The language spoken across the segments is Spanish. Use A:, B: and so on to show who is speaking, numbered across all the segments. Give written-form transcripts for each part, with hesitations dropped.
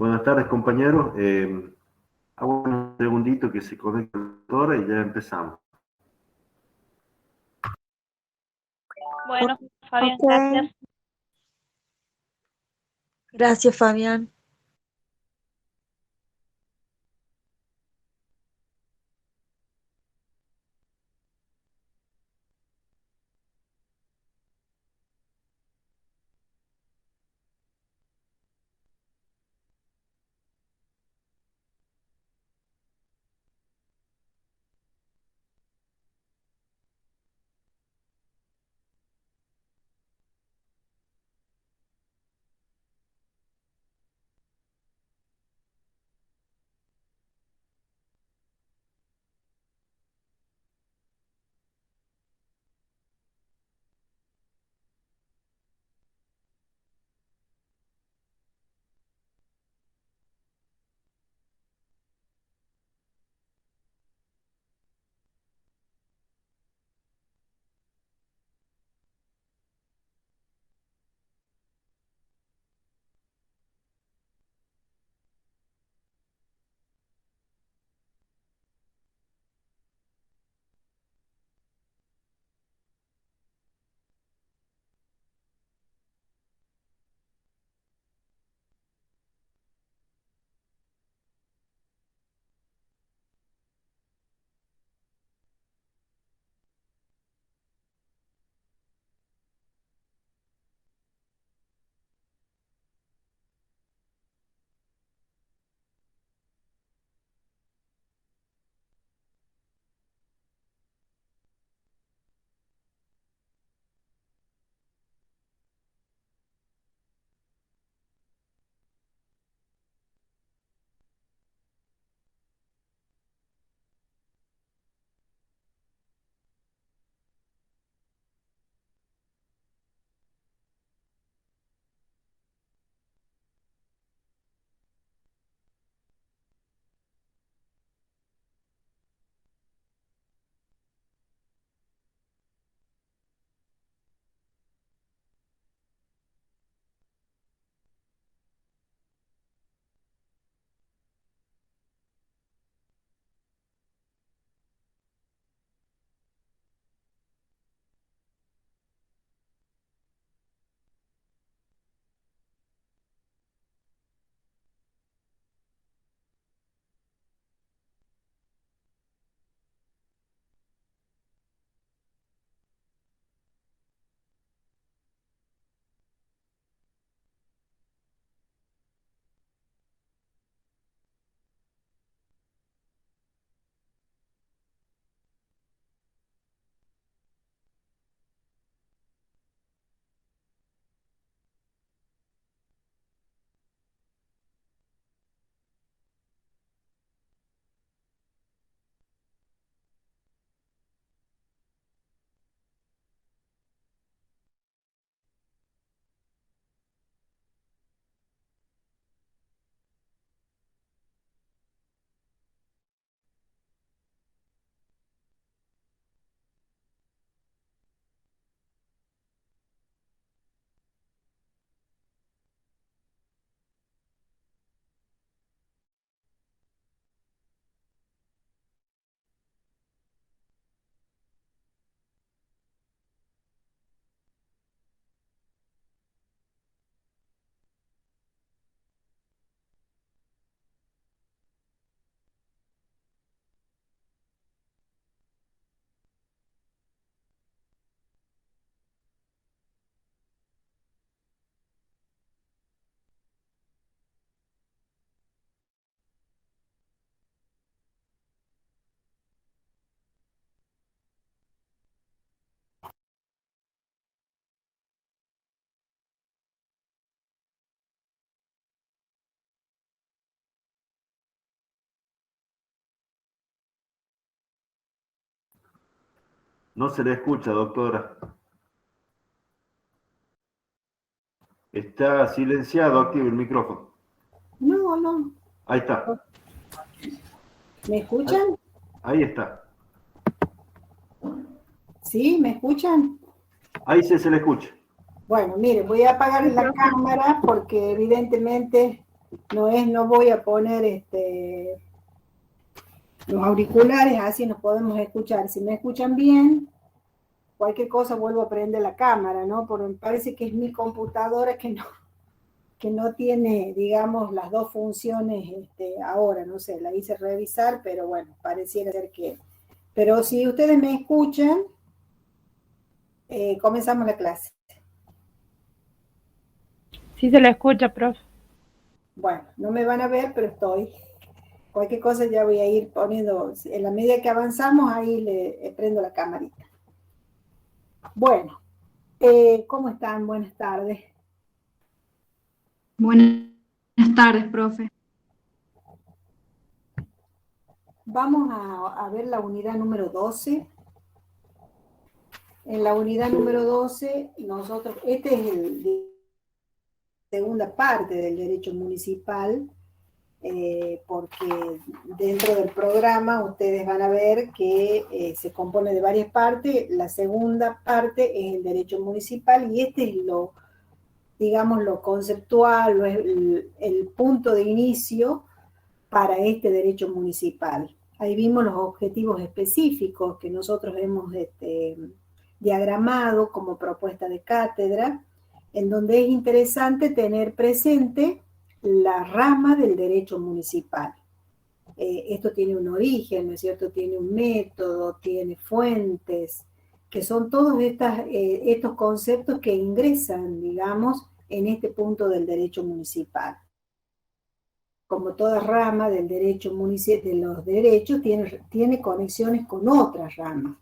A: Buenas tardes, compañeros. Hago un segundito que se conecte la doctora y ya empezamos.
B: Bueno, Fabián,
C: Ok.
B: gracias.
C: Gracias, Fabián.
A: No se le escucha, doctora. Está silenciado, activo el micrófono.
D: No, no.
A: Ahí está.
D: ¿Me escuchan?
A: Ahí está.
D: Sí, ¿me escuchan?
A: Ahí se le escucha.
D: Bueno, mire, voy a apagar la cámara porque evidentemente No voy a poner los auriculares, así nos podemos escuchar. Si me escuchan bien, cualquier cosa vuelvo a prender la cámara, ¿no? Porque me parece que es mi computadora que no tiene, digamos, las dos funciones ahora, no sé, la hice revisar, pero bueno, pareciera ser que... Pero si ustedes me escuchan, comenzamos la clase.
B: Sí se le escucha, profe.
D: Bueno, no me van a ver, pero estoy. Cualquier cosa ya voy a ir poniendo, en la medida que avanzamos, ahí le prendo la camarita. Bueno, ¿cómo están? Buenas tardes.
E: Buenas tardes, profe.
D: Vamos a ver la unidad número 12. En la unidad número 12, nosotros, este es la segunda parte del derecho municipal, porque dentro del programa ustedes van a ver que se compone de varias partes. La segunda parte es el derecho municipal y este es digamos, lo conceptual, el punto de inicio para este derecho municipal. Ahí vimos los objetivos específicos que nosotros hemos diagramado como propuesta de cátedra, en donde es interesante tener presente la rama del derecho municipal. Esto tiene un origen, ¿no es cierto? Tiene un método, tiene fuentes, que son todos estos conceptos que ingresan, digamos, en este punto del derecho municipal. Como toda rama del derecho de los derechos, tiene conexiones con otras ramas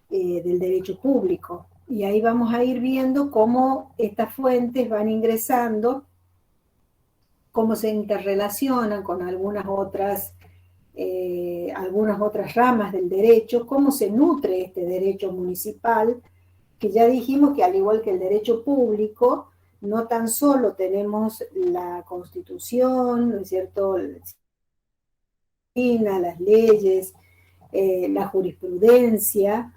D: del derecho público. Y ahí vamos a ir viendo cómo estas fuentes van ingresando, cómo se interrelacionan con algunas otras ramas del derecho, cómo se nutre este derecho municipal, que ya dijimos que al igual que el derecho público, no tan solo tenemos la Constitución, ¿no es cierto?, las leyes, la jurisprudencia,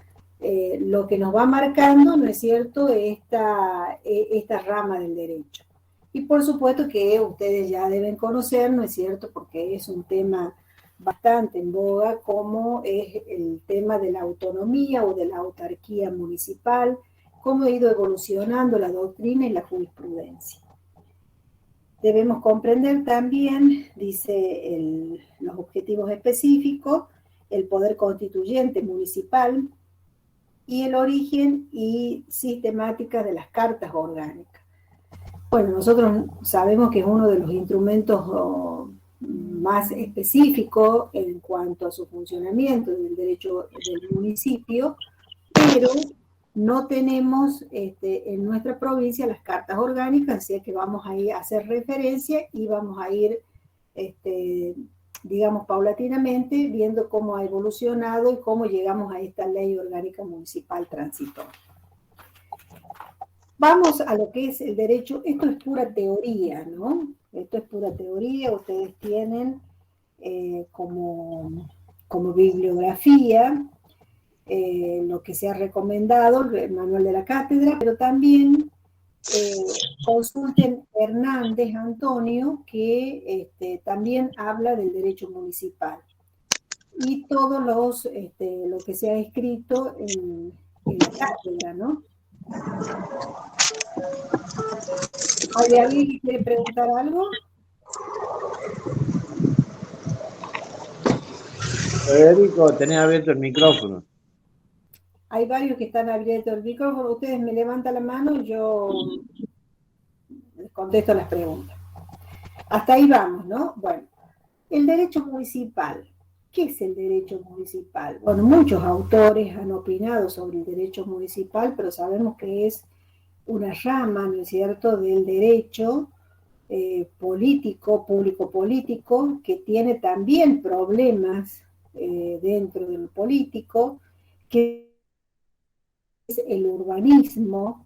D: lo que nos va marcando, ¿no es cierto?, esta rama del derecho. Y por supuesto que ustedes ya deben conocer, ¿no es cierto?, porque es un tema bastante en boga, como es el tema de la autonomía o de la autarquía municipal, cómo ha ido evolucionando la doctrina y la jurisprudencia. Debemos comprender también, dice los objetivos específicos, el poder constituyente municipal y el origen y sistemática de las cartas orgánicas. Bueno, nosotros sabemos que es uno de los instrumentos más específicos en cuanto a su funcionamiento del derecho del municipio, pero no tenemos en nuestra provincia las cartas orgánicas, así que vamos a ir a hacer referencia y vamos a ir, digamos, paulatinamente viendo cómo ha evolucionado y cómo llegamos a esta ley orgánica municipal transitoria. Vamos a lo que es el derecho. Esto es pura teoría, ¿no? Esto es pura teoría. Ustedes tienen como bibliografía lo que se ha recomendado, el manual de la cátedra, pero también consulten Hernández Antonio, que también habla del derecho municipal. Y todos lo que se ha escrito en la cátedra, ¿no? ¿Hay alguien que quiere preguntar algo?
F: Federico, tenés abierto el micrófono.
D: Hay varios que están abiertos el micrófono. Ustedes me levantan la mano y yo les contesto las preguntas. Hasta ahí vamos, ¿no? Bueno, el derecho municipal. ¿Qué es el derecho municipal? Bueno, muchos autores han opinado sobre el derecho municipal, pero sabemos que es una rama, ¿no es cierto?, del derecho político, público-político, que tiene también problemas dentro del político, que es el urbanismo,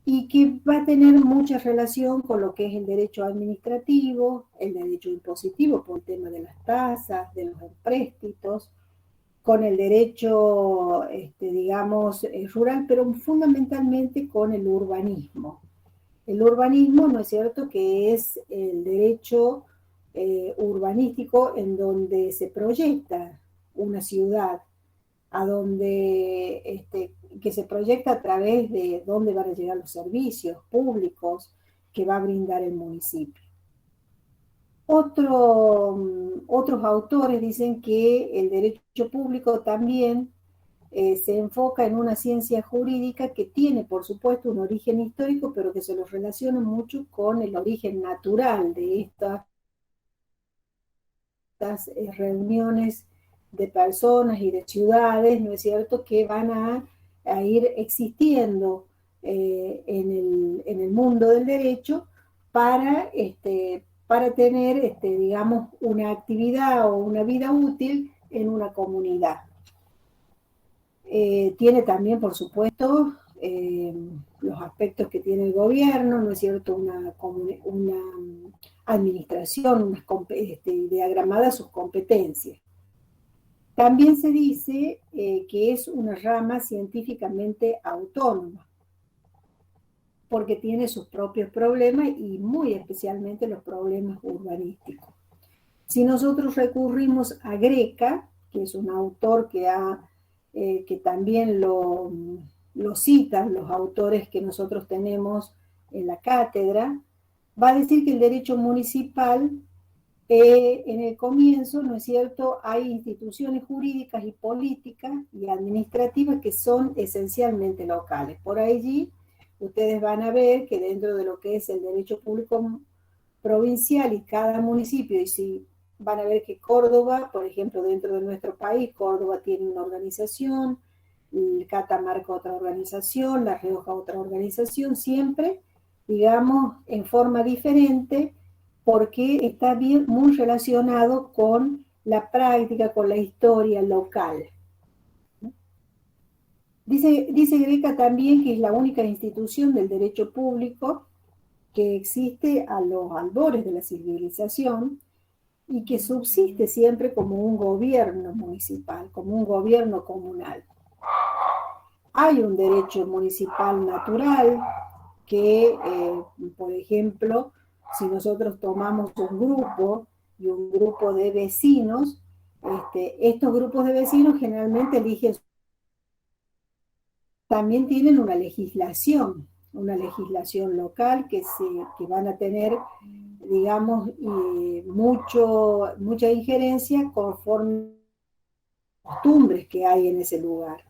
D: y que va a tener mucha relación con lo que es el derecho administrativo, el derecho impositivo por el tema de las tasas, de los empréstitos, con el derecho, digamos, rural, pero fundamentalmente con el urbanismo. El urbanismo, ¿no es cierto?, que es el derecho urbanístico en donde se proyecta una ciudad, a donde, que se proyecta a través de dónde van a llegar los servicios públicos que va a brindar el municipio. Otros autores dicen que el derecho público también se enfoca en una ciencia jurídica que tiene, por supuesto, un origen histórico, pero que se lo relaciona mucho con el origen natural de estas reuniones de personas y de ciudades, ¿no es cierto?, que van a ir existiendo en el mundo del derecho para tener, digamos, una actividad o una vida útil en una comunidad. Tiene también, por supuesto, los aspectos que tiene el gobierno, ¿no es cierto?, una administración, diagramada sus competencias. También se dice que es una rama científicamente autónoma, porque tiene sus propios problemas y muy especialmente los problemas urbanísticos. Si nosotros recurrimos a Greca, que es un autor que también lo citan los autores que nosotros tenemos en la cátedra, va a decir que el derecho municipal, en el comienzo, ¿no es cierto?, hay instituciones jurídicas y políticas y administrativas que son esencialmente locales. Por allí ustedes van a ver que dentro de lo que es el derecho público provincial y cada municipio, y si van a ver que Córdoba, por ejemplo, dentro de nuestro país, Córdoba tiene una organización, Catamarca otra organización, La Rioja otra organización, siempre, digamos, en forma diferente, porque está bien muy relacionado con la práctica, con la historia local. Dice Greca también que es la única institución del derecho público que existe a los albores de la civilización y que subsiste siempre como un gobierno municipal, como un gobierno comunal. Hay un derecho municipal natural que, por ejemplo, si nosotros tomamos un grupo y un grupo de vecinos, estos grupos de vecinos generalmente eligen, también tienen una legislación local que van a tener, digamos, mucha injerencia conforme a las costumbres que hay en ese lugar.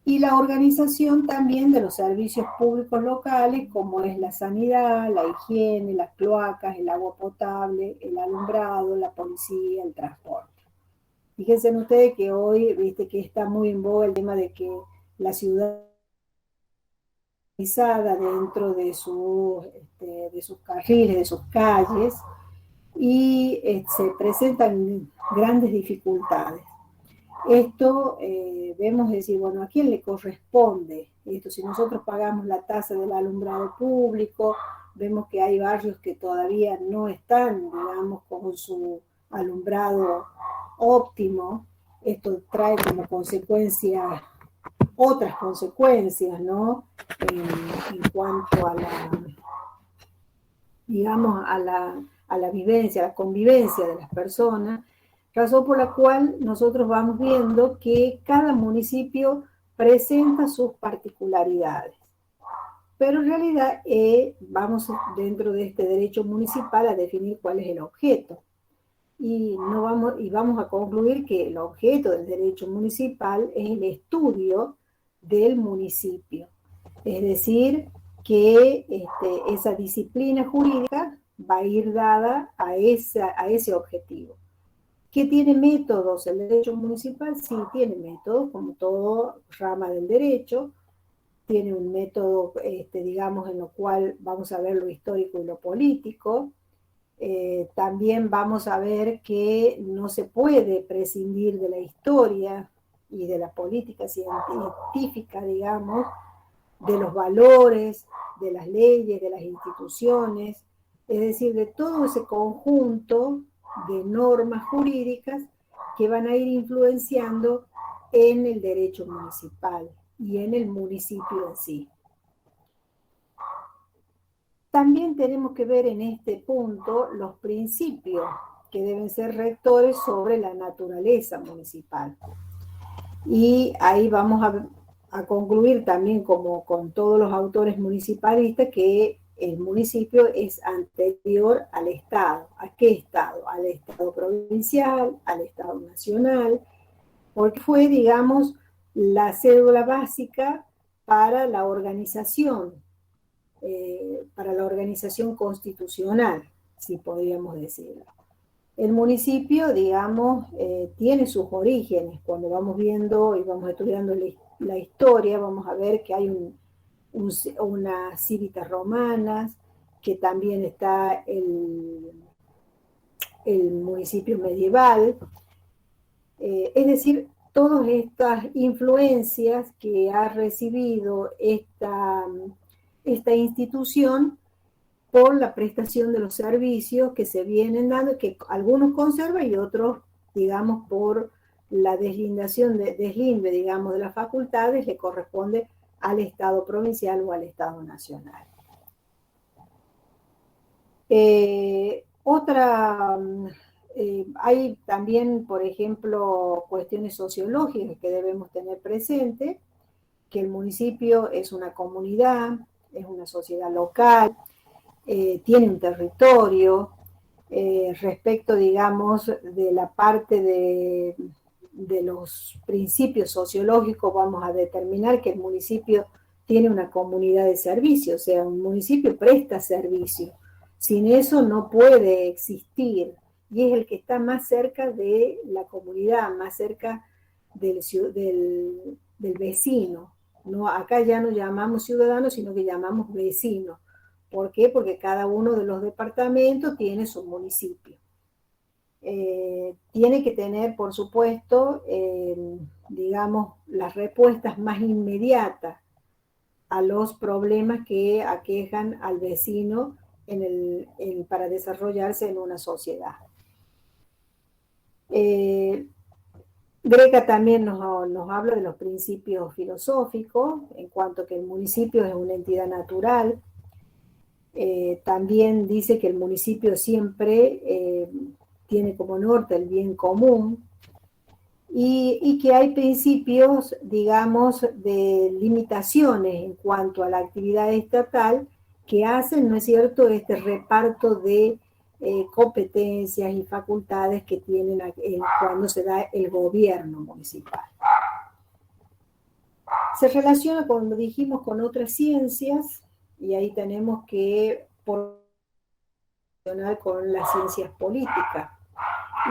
D: Y la organización también de los servicios públicos locales, como es la sanidad, la higiene, las cloacas, el agua potable, el alumbrado, la policía, el transporte. Fíjense ustedes que hoy, viste que está muy en boga el tema de que la ciudad dentro de sus carriles, de sus calles, y se presentan grandes dificultades. Esto vemos decir, bueno, ¿a quién le corresponde esto? Si nosotros pagamos la tasa del alumbrado público, vemos que hay barrios que todavía no están, digamos, con su alumbrado óptimo. Esto trae como consecuencia otras consecuencias, ¿no? En cuanto a digamos, a la vivencia, a la convivencia de las personas, razón por la cual nosotros vamos viendo que cada municipio presenta sus particularidades. Pero en realidad vamos dentro de este derecho municipal a definir cuál es el objeto. Y vamos a concluir que el objeto del derecho municipal es el estudio del municipio. Es decir, que esa disciplina jurídica va a ir dada a ese objetivo. ¿Qué tiene métodos el derecho municipal? Sí, tiene métodos, como todo rama del derecho. Tiene un método, digamos, en lo cual vamos a ver lo histórico y lo político. También vamos a ver que no se puede prescindir de la historia y de la política científica, digamos, de los valores, de las leyes, de las instituciones, es decir, de todo ese conjunto de normas jurídicas que van a ir influenciando en el derecho municipal y en el municipio en sí. También tenemos que ver en este punto los principios que deben ser rectores sobre la naturaleza municipal. Y ahí vamos a concluir también, como con todos los autores municipalistas, que el municipio es anterior al Estado. ¿A qué Estado? Al Estado provincial, al Estado nacional, porque fue, digamos, la cédula básica para la organización constitucional, si podríamos decirlo. El municipio, digamos, tiene sus orígenes. Cuando vamos viendo y vamos estudiando la historia, vamos a ver que hay unas civitas romanas, que también está el municipio medieval. Es decir, todas estas influencias que ha recibido esta institución por la prestación de los servicios que se vienen dando, que algunos conservan y otros, digamos, por la deslinde, digamos, de las facultades, le corresponde al Estado provincial o al Estado nacional. Hay también, por ejemplo, cuestiones sociológicas que debemos tener presente, que el municipio es una comunidad, es una sociedad local, tiene un territorio. Respecto, digamos, de la parte de los principios sociológicos, vamos a determinar que el municipio tiene una comunidad de servicios, o sea, un municipio presta servicio. Sin eso no puede existir, y es el que está más cerca de la comunidad, más cerca del vecino. No, acá ya no llamamos ciudadanos, sino que llamamos vecinos. ¿Por qué? Porque cada uno de los departamentos tiene su municipio. Tiene que tener, por supuesto, digamos, las respuestas más inmediatas a los problemas que aquejan al vecino para desarrollarse en una sociedad. Greca también nos habla de los principios filosóficos, en cuanto que el municipio es una entidad natural. También dice que el municipio siempre tiene como norte el bien común, y que hay principios, digamos, de limitaciones en cuanto a la actividad estatal que hacen, ¿no es cierto?, este reparto de competencias y facultades que tienen cuando se da el gobierno municipal. Se relaciona, como dijimos, con otras ciencias, y ahí tenemos que relacionar con las ciencias políticas,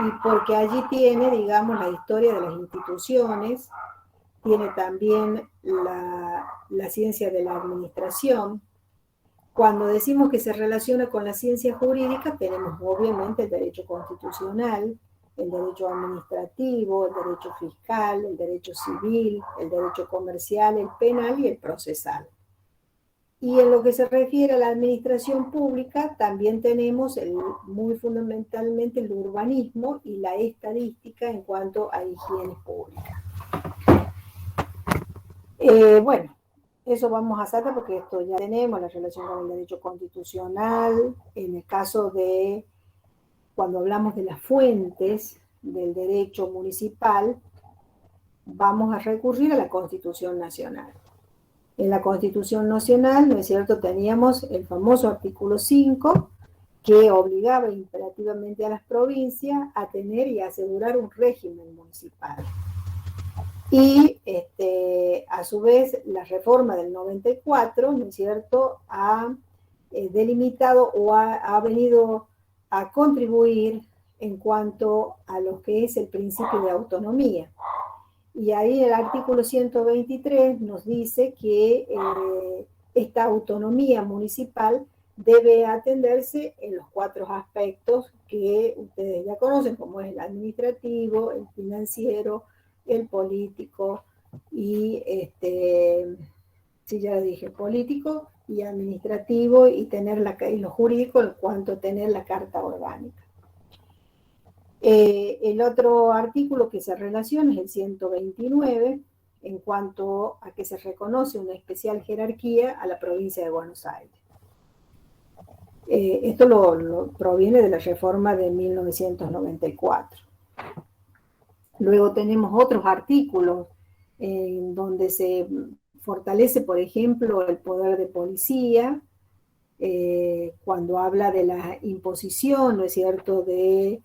D: y porque allí tiene, digamos, la historia de las instituciones, tiene también la ciencia de la administración. Cuando decimos que se relaciona con la ciencia jurídica, tenemos obviamente el derecho constitucional, el derecho administrativo, el derecho fiscal, el derecho civil, el derecho comercial, el penal y el procesal. Y en lo que se refiere a la administración pública, también tenemos muy fundamentalmente el urbanismo y la estadística en cuanto a higiene pública. Bueno, eso vamos a saltar porque esto ya tenemos la relación con el derecho constitucional. En el caso de cuando hablamos de las fuentes del derecho municipal, vamos a recurrir a la Constitución Nacional. En la Constitución Nacional, ¿no es cierto?, teníamos el famoso artículo 5, que obligaba imperativamente a las provincias a tener y asegurar un régimen municipal. Y a su vez la reforma del 94, ¿no es cierto?, ha delimitado o ha venido a contribuir en cuanto a lo que es el principio de autonomía. Y ahí el artículo 123 nos dice que esta autonomía municipal debe atenderse en los 4 aspectos que ustedes ya conocen, como es el administrativo, el financiero, el político y, sí, ya dije, político y administrativo, y lo jurídico en cuanto a tener la carta orgánica. El otro artículo que se relaciona es el 129, en cuanto a que se reconoce una especial jerarquía a la provincia de Buenos Aires. Esto lo proviene de la reforma de 1994. Luego tenemos otros artículos en donde se fortalece, por ejemplo, el poder de policía, cuando habla de la imposición, ¿no es cierto?, de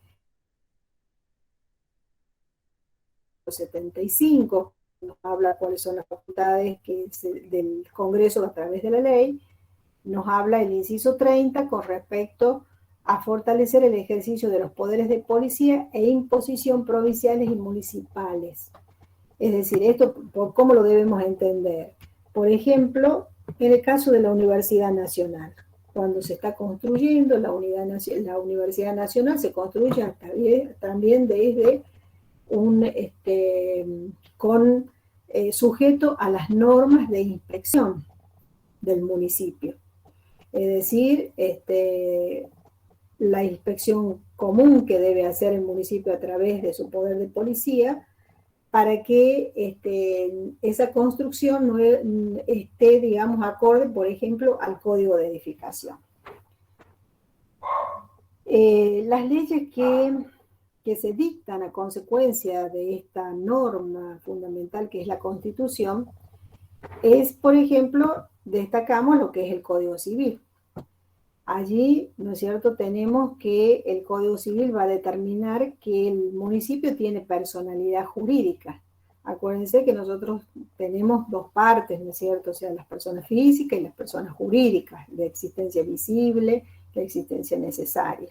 D: 75, nos habla cuáles son las facultades del Congreso a través de la ley, nos habla el inciso 30 con respecto a fortalecer el ejercicio de los poderes de policía e imposición provinciales y municipales. Es decir, esto, ¿cómo lo debemos entender? Por ejemplo, en el caso de la Universidad Nacional, cuando se está construyendo la Universidad Nacional, se construye también desde sujeto a las normas de inspección del municipio. Es decir, la inspección común que debe hacer el municipio a través de su poder de policía, para que esa construcción no esté, digamos, acorde, por ejemplo, al código de edificación. Las leyes que se dictan a consecuencia de esta norma fundamental que es la Constitución es, por ejemplo, destacamos lo que es el Código Civil. Allí, ¿no es cierto?, tenemos que el Código Civil va a determinar que el municipio tiene personalidad jurídica. Acuérdense que nosotros tenemos dos partes, ¿no es cierto?, o sea, las personas físicas y las personas jurídicas, de existencia visible, de existencia necesaria.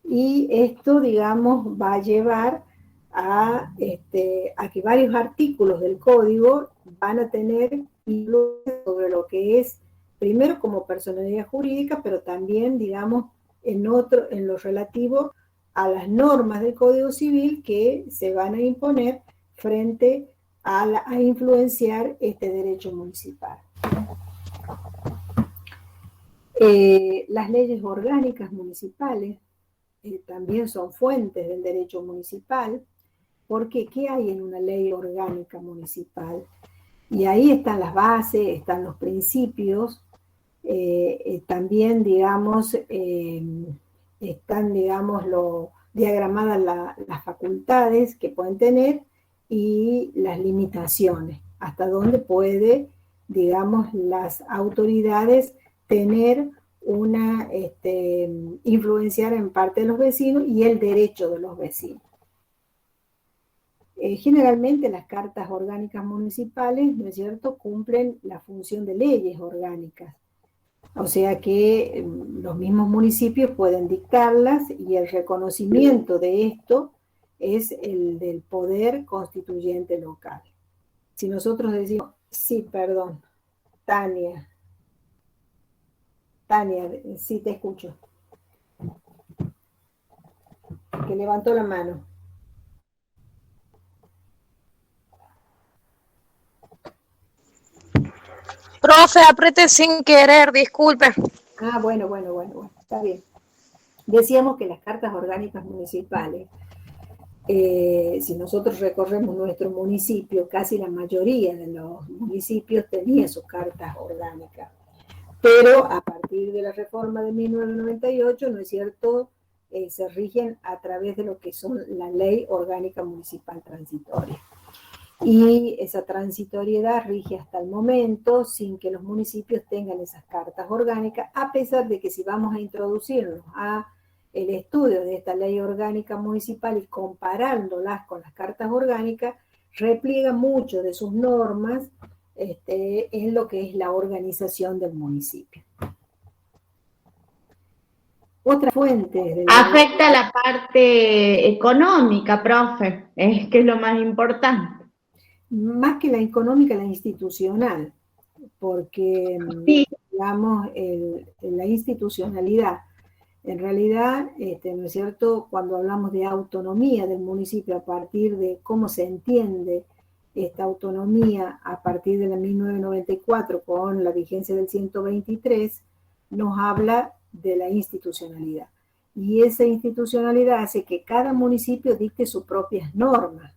D: Y esto, digamos, va a llevar a que varios artículos del código van a tener influencia sobre lo que es, primero como personalidad jurídica, pero también, digamos, en lo relativo a las normas del Código Civil que se van a imponer frente a influenciar este derecho municipal. Las leyes orgánicas municipales también son fuentes del derecho municipal, porque ¿qué hay en una ley orgánica municipal? Y ahí están las bases, están los principios, también, digamos, están, digamos, diagramadas las facultades que pueden tener y las limitaciones, hasta dónde puede, digamos, las autoridades tener influenciar en parte de los vecinos y el derecho de los vecinos. Generalmente las cartas orgánicas municipales, ¿no es cierto?, cumplen la función de leyes orgánicas. O sea que los mismos municipios pueden dictarlas y el reconocimiento de esto es el del poder constituyente local. Si nosotros decimos, sí, perdón, Tania, sí te escucho. Que levantó la mano.
C: Profe, apreté sin querer, disculpe.
D: Ah, bueno, está bien. Decíamos que las cartas orgánicas municipales, si nosotros recorremos nuestro municipio, casi la mayoría de los municipios tenía sus cartas orgánicas. Pero a partir de la reforma de 1998, ¿no es cierto?, se rigen a través de lo que son la Ley Orgánica Municipal Transitoria. Y esa transitoriedad rige hasta el momento sin que los municipios tengan esas cartas orgánicas, a pesar de que si vamos a introducirnos a el estudio de esta ley orgánica municipal y comparándolas con las cartas orgánicas, repliega mucho de sus normas en lo que es la organización del municipio. Otra fuente.
G: Afecta la parte económica, profe, es que es lo más importante.
D: Más que la económica, la institucional, porque,
G: sí,
D: digamos, la institucionalidad, en realidad, ¿no es cierto?, cuando hablamos de autonomía del municipio a partir de cómo se entiende esta autonomía a partir de la 1994 con la vigencia del 123, nos habla de la institucionalidad. Y esa institucionalidad hace que cada municipio dicte sus propias normas.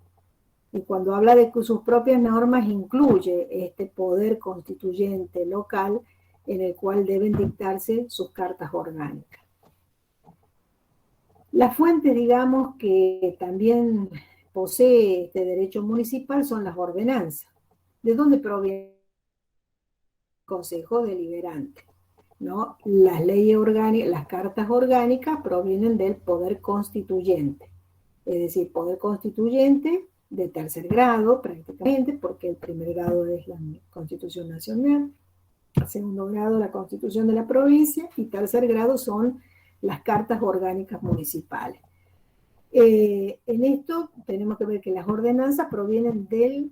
D: Y cuando habla de sus propias normas incluye este poder constituyente local en el cual deben dictarse sus cartas orgánicas. Las fuentes, digamos, que también posee este derecho municipal son las ordenanzas. ¿De dónde proviene el Consejo Deliberante? ¿No? Las leyes orgánicas, las cartas orgánicas provienen del poder constituyente, es decir, poder constituyente de tercer grado prácticamente, porque el primer grado es la Constitución Nacional, el segundo grado la Constitución de la provincia y tercer grado son las cartas orgánicas municipales. En esto tenemos que ver que las ordenanzas provienen del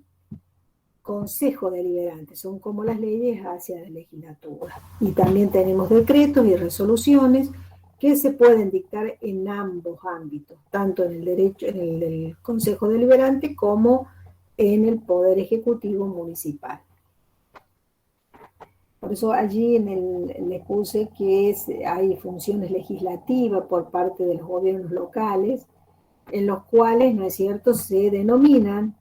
D: Consejo Deliberante, son como las leyes hacia la legislatura. Y también tenemos decretos y resoluciones que se pueden dictar en ambos ámbitos, tanto en el derecho, en el del Consejo Deliberante como en el Poder Ejecutivo Municipal. Por eso allí les puse que hay funciones legislativas por parte de los gobiernos locales, en los cuales, ¿no es cierto?, se denominan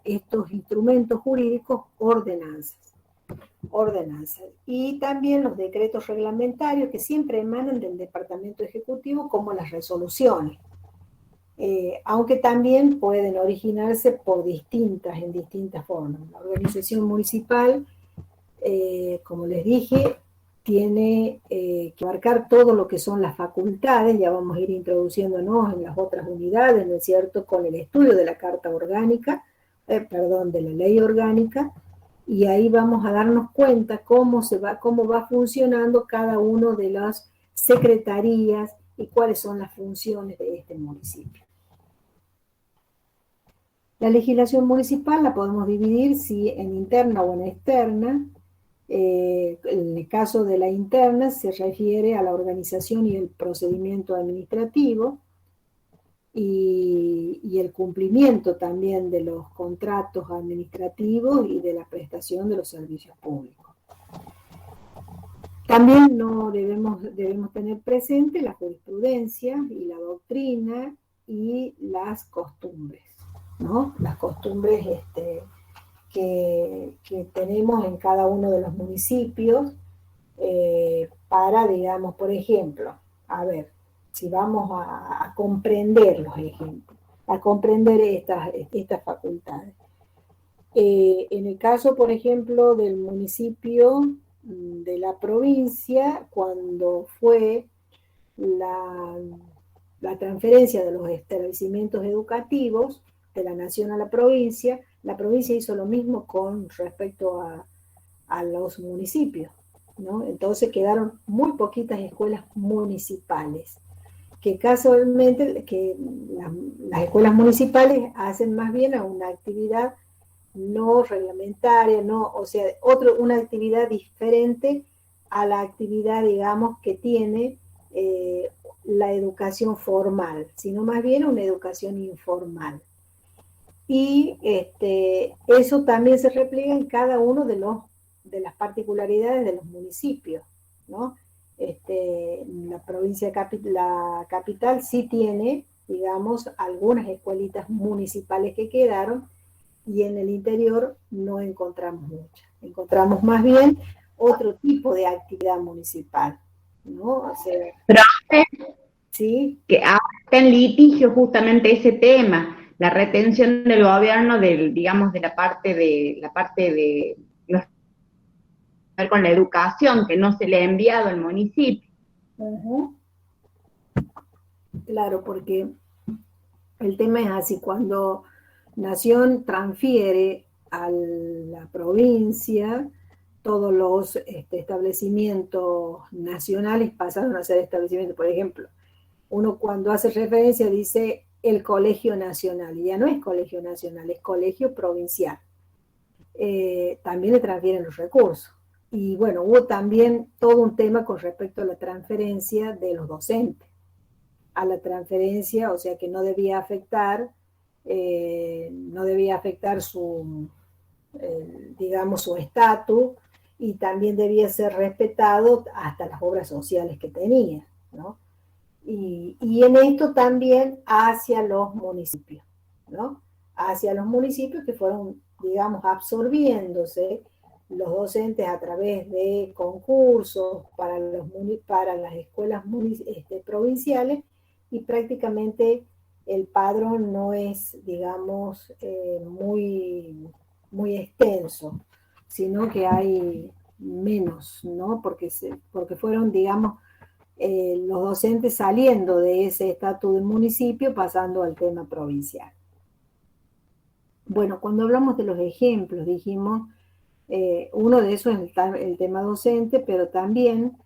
D: estos instrumentos jurídicos ordenanzas. Y también los decretos reglamentarios que siempre emanan del Departamento Ejecutivo, como las resoluciones. Aunque también pueden originarse en distintas formas. La organización municipal, como les dije, tiene que abarcar todo lo que son las facultades, ya vamos a ir introduciéndonos en las otras unidades, ¿no es cierto?, con el estudio de la Carta Orgánica, de la Ley Orgánica, y ahí vamos a darnos cuenta cómo va funcionando cada uno de las secretarías y cuáles son las funciones de este municipio. La legislación municipal la podemos dividir en interna o en externa. En el caso de la interna se refiere a la organización y el procedimiento administrativo y el cumplimiento también de los contratos administrativos y de la prestación de los servicios públicos. También debemos tener presente la jurisprudencia y la doctrina y las costumbres, ¿no? Las costumbres que tenemos en cada uno de los municipios para, digamos, por ejemplo, si vamos a comprender los ejemplos, a comprender estas facultades. En el caso, por ejemplo, del municipio de la provincia, cuando fue la transferencia de los establecimientos educativos de la nación a la provincia hizo lo mismo con respecto a los municipios, ¿no? Entonces quedaron muy poquitas escuelas municipales, que casualmente las escuelas municipales hacen más bien a una actividad no reglamentaria, una actividad diferente a la actividad, digamos, que tiene la educación formal, sino más bien una educación informal. Y eso también se repliega en cada uno de las particularidades de los municipios, ¿no? La provincia, la capital sí tiene, digamos, algunas escuelitas municipales que quedaron, y en el interior no encontramos muchas. Encontramos más bien otro tipo de actividad municipal, ¿no? O sea,
G: Profe,
D: ¿sí?
G: que ahora está en litigio justamente ese tema, la retención del gobierno digamos, de la parte de ver con la educación que no se le ha enviado al municipio.
D: Uh-huh. Claro, porque el tema es así, cuando Nación transfiere a la provincia, todos los establecimientos nacionales pasaron a ser establecimientos. Por ejemplo, uno cuando hace referencia dice el Colegio Nacional, y ya no es Colegio Nacional, es Colegio Provincial. También le transfieren los recursos. Y bueno, hubo también todo un tema con respecto a la transferencia de los docentes. A la transferencia, o sea que no debía afectar digamos, su estatus, y también debía ser respetado hasta las obras sociales que tenía, ¿no? Y en esto también hacia los municipios, ¿no? Hacia los municipios que fueron, digamos, absorbiéndose los docentes a través de concursos para las escuelas provinciales, y prácticamente el padrón no es, digamos, muy extenso, sino que hay menos, ¿no? Porque fueron, digamos, los docentes saliendo de ese estatus del municipio pasando al tema provincial. Bueno, cuando hablamos de los ejemplos, dijimos, uno de esos es el tema docente, pero también,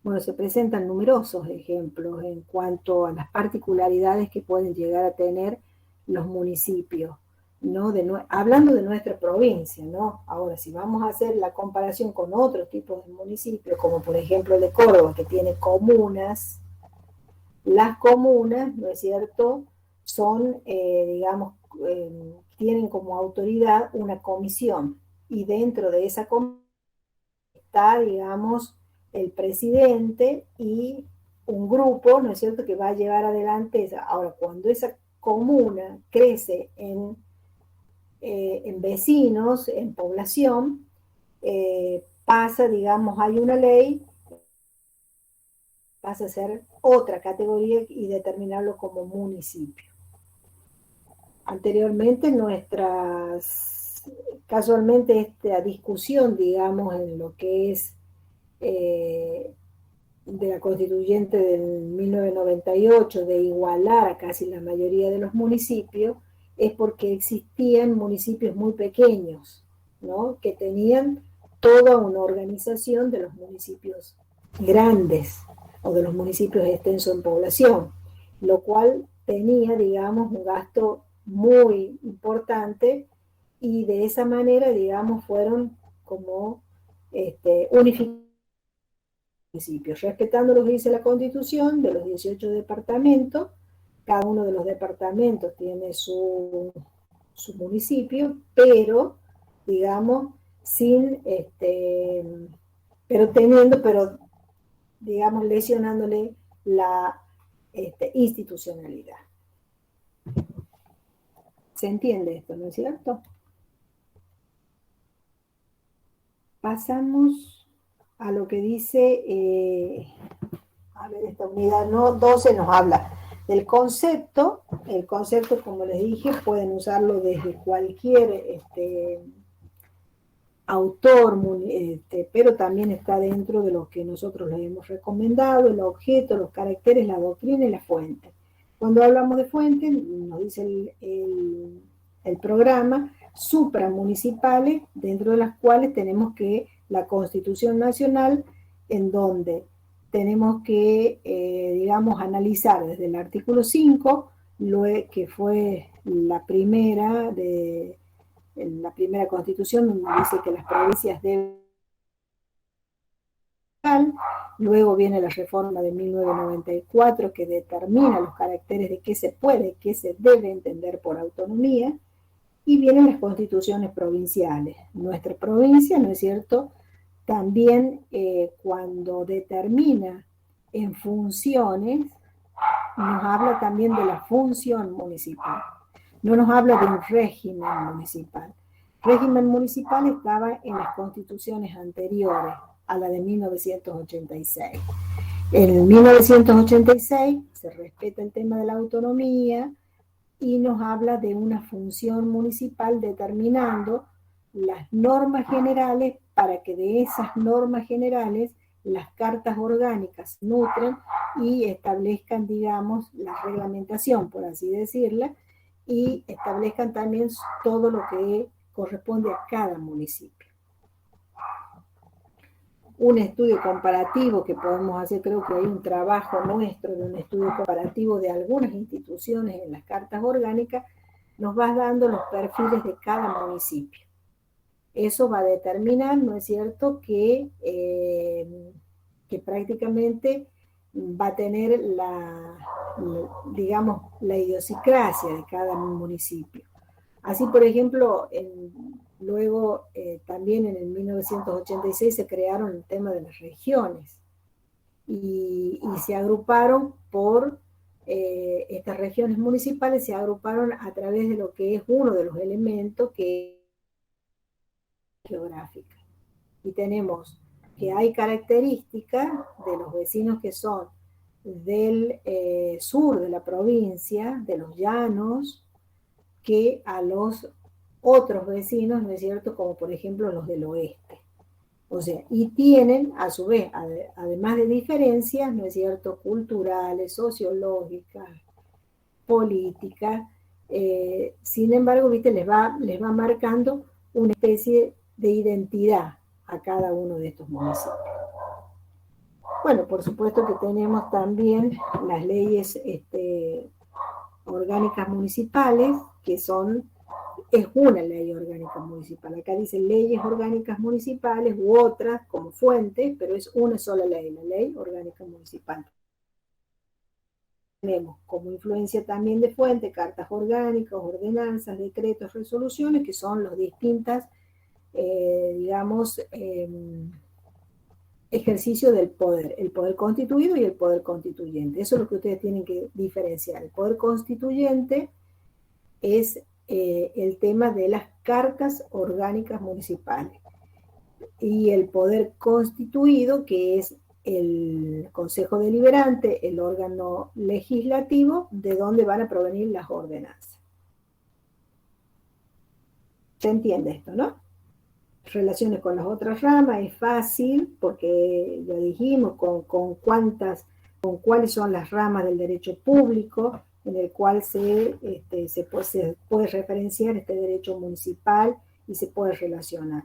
D: bueno, se presentan numerosos ejemplos en cuanto a las particularidades que pueden llegar a tener los municipios, ¿no? Hablando de nuestra provincia, ¿no? Ahora, si vamos a hacer la comparación con otros tipos de municipios, como por ejemplo el de Córdoba, que tiene comunas, las comunas, ¿no es cierto?, son, digamos, tienen como autoridad una comisión, y dentro de esa comisión está, digamos, el presidente y un grupo, ¿no es cierto?, que va a llevar adelante esa. Ahora, cuando esa comuna crece en vecinos, en población, pasa, digamos, hay una ley, pasa a ser otra categoría y determinarlo como municipio. Anteriormente casualmente esta discusión, digamos, en lo que es de la constituyente del 1998, de igualar a casi la mayoría de los municipios, es porque existían municipios muy pequeños, ¿no?, que tenían toda una organización de los municipios grandes o de los municipios extensos en población, lo cual tenía, digamos, un gasto muy importante, y de esa manera, digamos, fueron como unificados municipios, respetando lo que dice la Constitución de los 18 departamentos. Cada uno de los departamentos tiene su municipio, pero, digamos, pero digamos, lesionándole la institucionalidad. ¿Se entiende esto, no es cierto? Pasamos a lo que dice, a ver, esta unidad 12 nos habla del concepto. El concepto, como les dije, pueden usarlo desde cualquier autor, pero también está dentro de lo que nosotros les hemos recomendado: el objeto, los caracteres, la doctrina y la fuente. Cuando hablamos de fuente, nos dice el programa, supramunicipales, dentro de las cuales tenemos que la Constitución Nacional, en donde tenemos que, digamos, analizar desde el artículo 5, que fue la primera Constitución, donde dice que las provincias deben. Luego viene la reforma de 1994, que determina los caracteres de qué se puede, qué se debe entender por autonomía, y vienen las constituciones provinciales. Nuestra provincia, ¿no es cierto?, también cuando determina en funciones, nos habla también de la función municipal. No nos habla de un régimen municipal. Régimen municipal estaba en las constituciones anteriores a la de 1986. En 1986 se respeta el tema de la autonomía y nos habla de una función municipal, determinando las normas generales, para que de esas normas generales las cartas orgánicas nutren y establezcan, digamos, la reglamentación, por así decirla, y establezcan también todo lo que corresponde a cada municipio. Un estudio comparativo que podemos hacer, creo que hay un trabajo nuestro de un estudio comparativo de algunas instituciones en las cartas orgánicas, nos va dando los perfiles de cada municipio. Eso va a determinar, ¿no es cierto?, que prácticamente va a tener digamos, la idiosincrasia de cada municipio. Así, por ejemplo, luego también en el 1986 se crearon el tema de las regiones y se agruparon por estas regiones municipales, se agruparon a través de lo que es uno de los elementos que es geográfica. Y tenemos que hay características de los vecinos que son del sur de la provincia, de los llanos, que a los otros vecinos, ¿no es cierto?, como por ejemplo los del oeste. O sea, y tienen, a su vez, además de diferencias, ¿no es cierto?, culturales, sociológicas, políticas, sin embargo, viste, les va marcando una especie de identidad a cada uno de estos municipios. Bueno, por supuesto que tenemos también las leyes orgánicas municipales, que es una ley orgánica municipal. Acá dice leyes orgánicas municipales u otras como fuentes, pero es una sola ley, la ley orgánica municipal. Tenemos como influencia también de fuente cartas orgánicas, ordenanzas, decretos, resoluciones, que son los distintas, digamos, ejercicio del poder, el poder constituido y el poder constituyente. Eso es lo que ustedes tienen que diferenciar. El poder constituyente es el tema de las cartas orgánicas municipales, y el poder constituido, que es el Consejo Deliberante, el órgano legislativo, de donde van a provenir las ordenanzas. ¿Se entiende esto, no? Relaciones con las otras ramas es fácil, porque ya dijimos con cuáles son las ramas del derecho público, en el cual se puede referenciar este derecho municipal y se puede relacionar.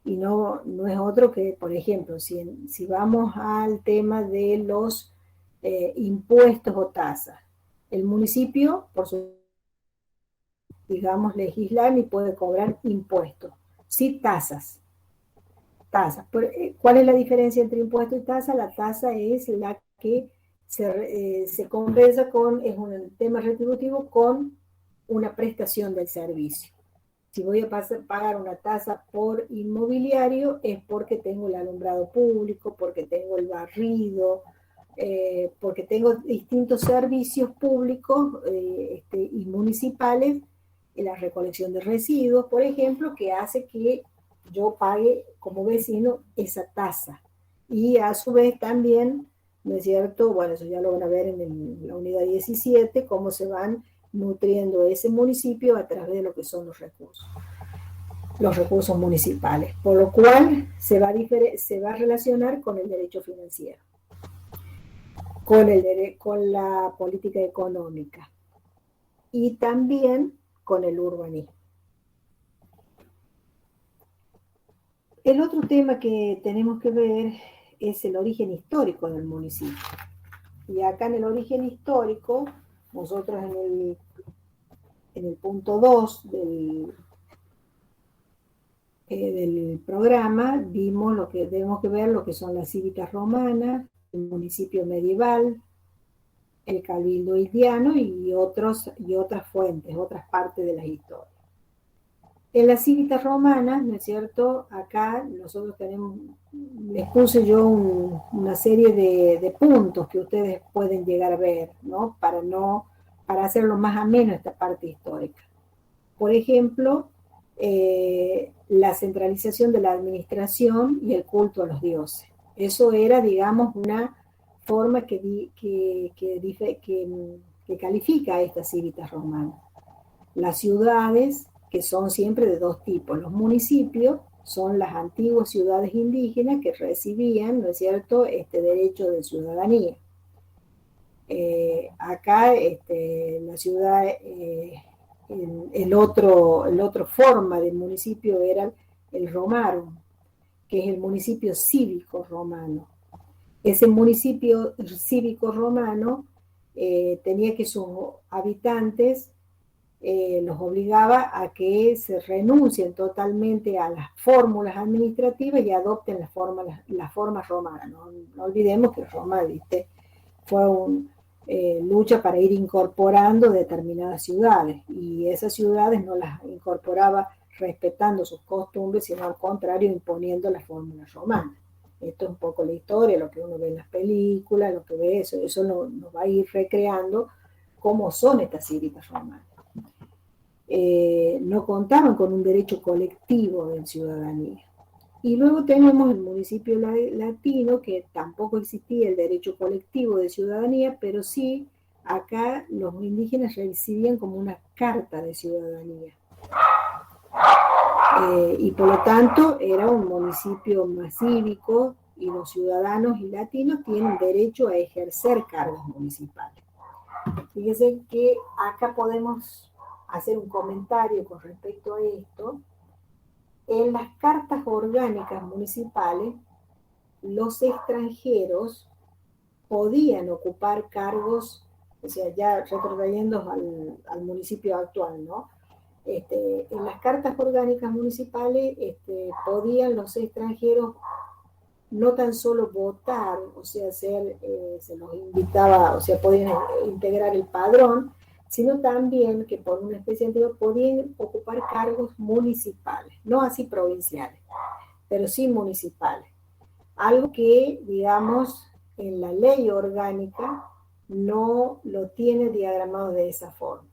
D: Y no es otro que, por ejemplo, si vamos al tema de los impuestos o tasas, el municipio, por su, digamos, legislar ni puede cobrar impuestos, sí tasas. ¿Cuál es la diferencia entre impuesto y tasa? La tasa es la que se compensa es un tema retributivo con una prestación del servicio. Si voy a pagar una tasa por inmobiliario, es porque tengo el alumbrado público, porque tengo el barrido, porque tengo distintos servicios públicos y municipales, la recolección de residuos, por ejemplo, que hace que yo pague como vecino esa tasa. Y a su vez también, ¿no es cierto? Bueno, eso ya lo van a ver en la unidad 17, cómo se van nutriendo ese municipio a través de lo que son los recursos municipales, por lo cual se va a relacionar con el derecho financiero, con la política económica y también con el urbanismo. El otro tema que tenemos que ver es el origen histórico del municipio. Y acá en el origen histórico, nosotros en el punto 2 del programa vimos tenemos que ver lo que son las cívicas romanas, el municipio medieval, el cabildo indiano y otras fuentes, otras partes de las historias. En las cívicas romanas, ¿no es cierto? Acá nosotros les puse yo una serie de puntos que ustedes pueden llegar a ver, ¿no? Para hacerlo más ameno esta parte histórica. Por ejemplo, la centralización de la administración y el culto a los dioses. Eso era, digamos, una forma que califica a estas cívicas romanas. Las ciudades, que son siempre de dos tipos. Los municipios son las antiguas ciudades indígenas que recibían, ¿no es cierto?, este derecho de ciudadanía. Acá la ciudad, el otro forma del municipio era el romarum, que es el municipio cívico romano. Ese municipio cívico romano tenía que sus habitantes los obligaba a que se renuncien totalmente a las fórmulas administrativas y adopten las formas romanas. No olvidemos que Roma, ¿viste?, fue una lucha para ir incorporando determinadas ciudades, y esas ciudades no las incorporaba respetando sus costumbres, sino al contrario, imponiendo las fórmulas romanas. Esto es un poco la historia, lo que uno ve en las películas, lo que ve, eso nos va a ir recreando cómo son estas cívicas romanas. No contaban con un derecho colectivo de ciudadanía. Y luego tenemos el municipio latino, que tampoco existía el derecho colectivo de ciudadanía, pero sí acá los indígenas recibían como una carta de ciudadanía. Y por lo tanto era un municipio más cívico y los ciudadanos y latinos tienen derecho a ejercer cargos municipales. Fíjense que acá podemos hacer un comentario con respecto a esto. En las cartas orgánicas municipales, los extranjeros podían ocupar cargos, o sea, ya retrocediendo al municipio actual, ¿no? En las cartas orgánicas municipales podían los extranjeros no tan solo votar, o sea, se los invitaba, o sea, podían integrar el padrón, sino también que por una especie anterior podían ocupar cargos municipales, no así provinciales, pero sí municipales. Algo que, digamos, en la ley orgánica no lo tiene diagramado de esa forma.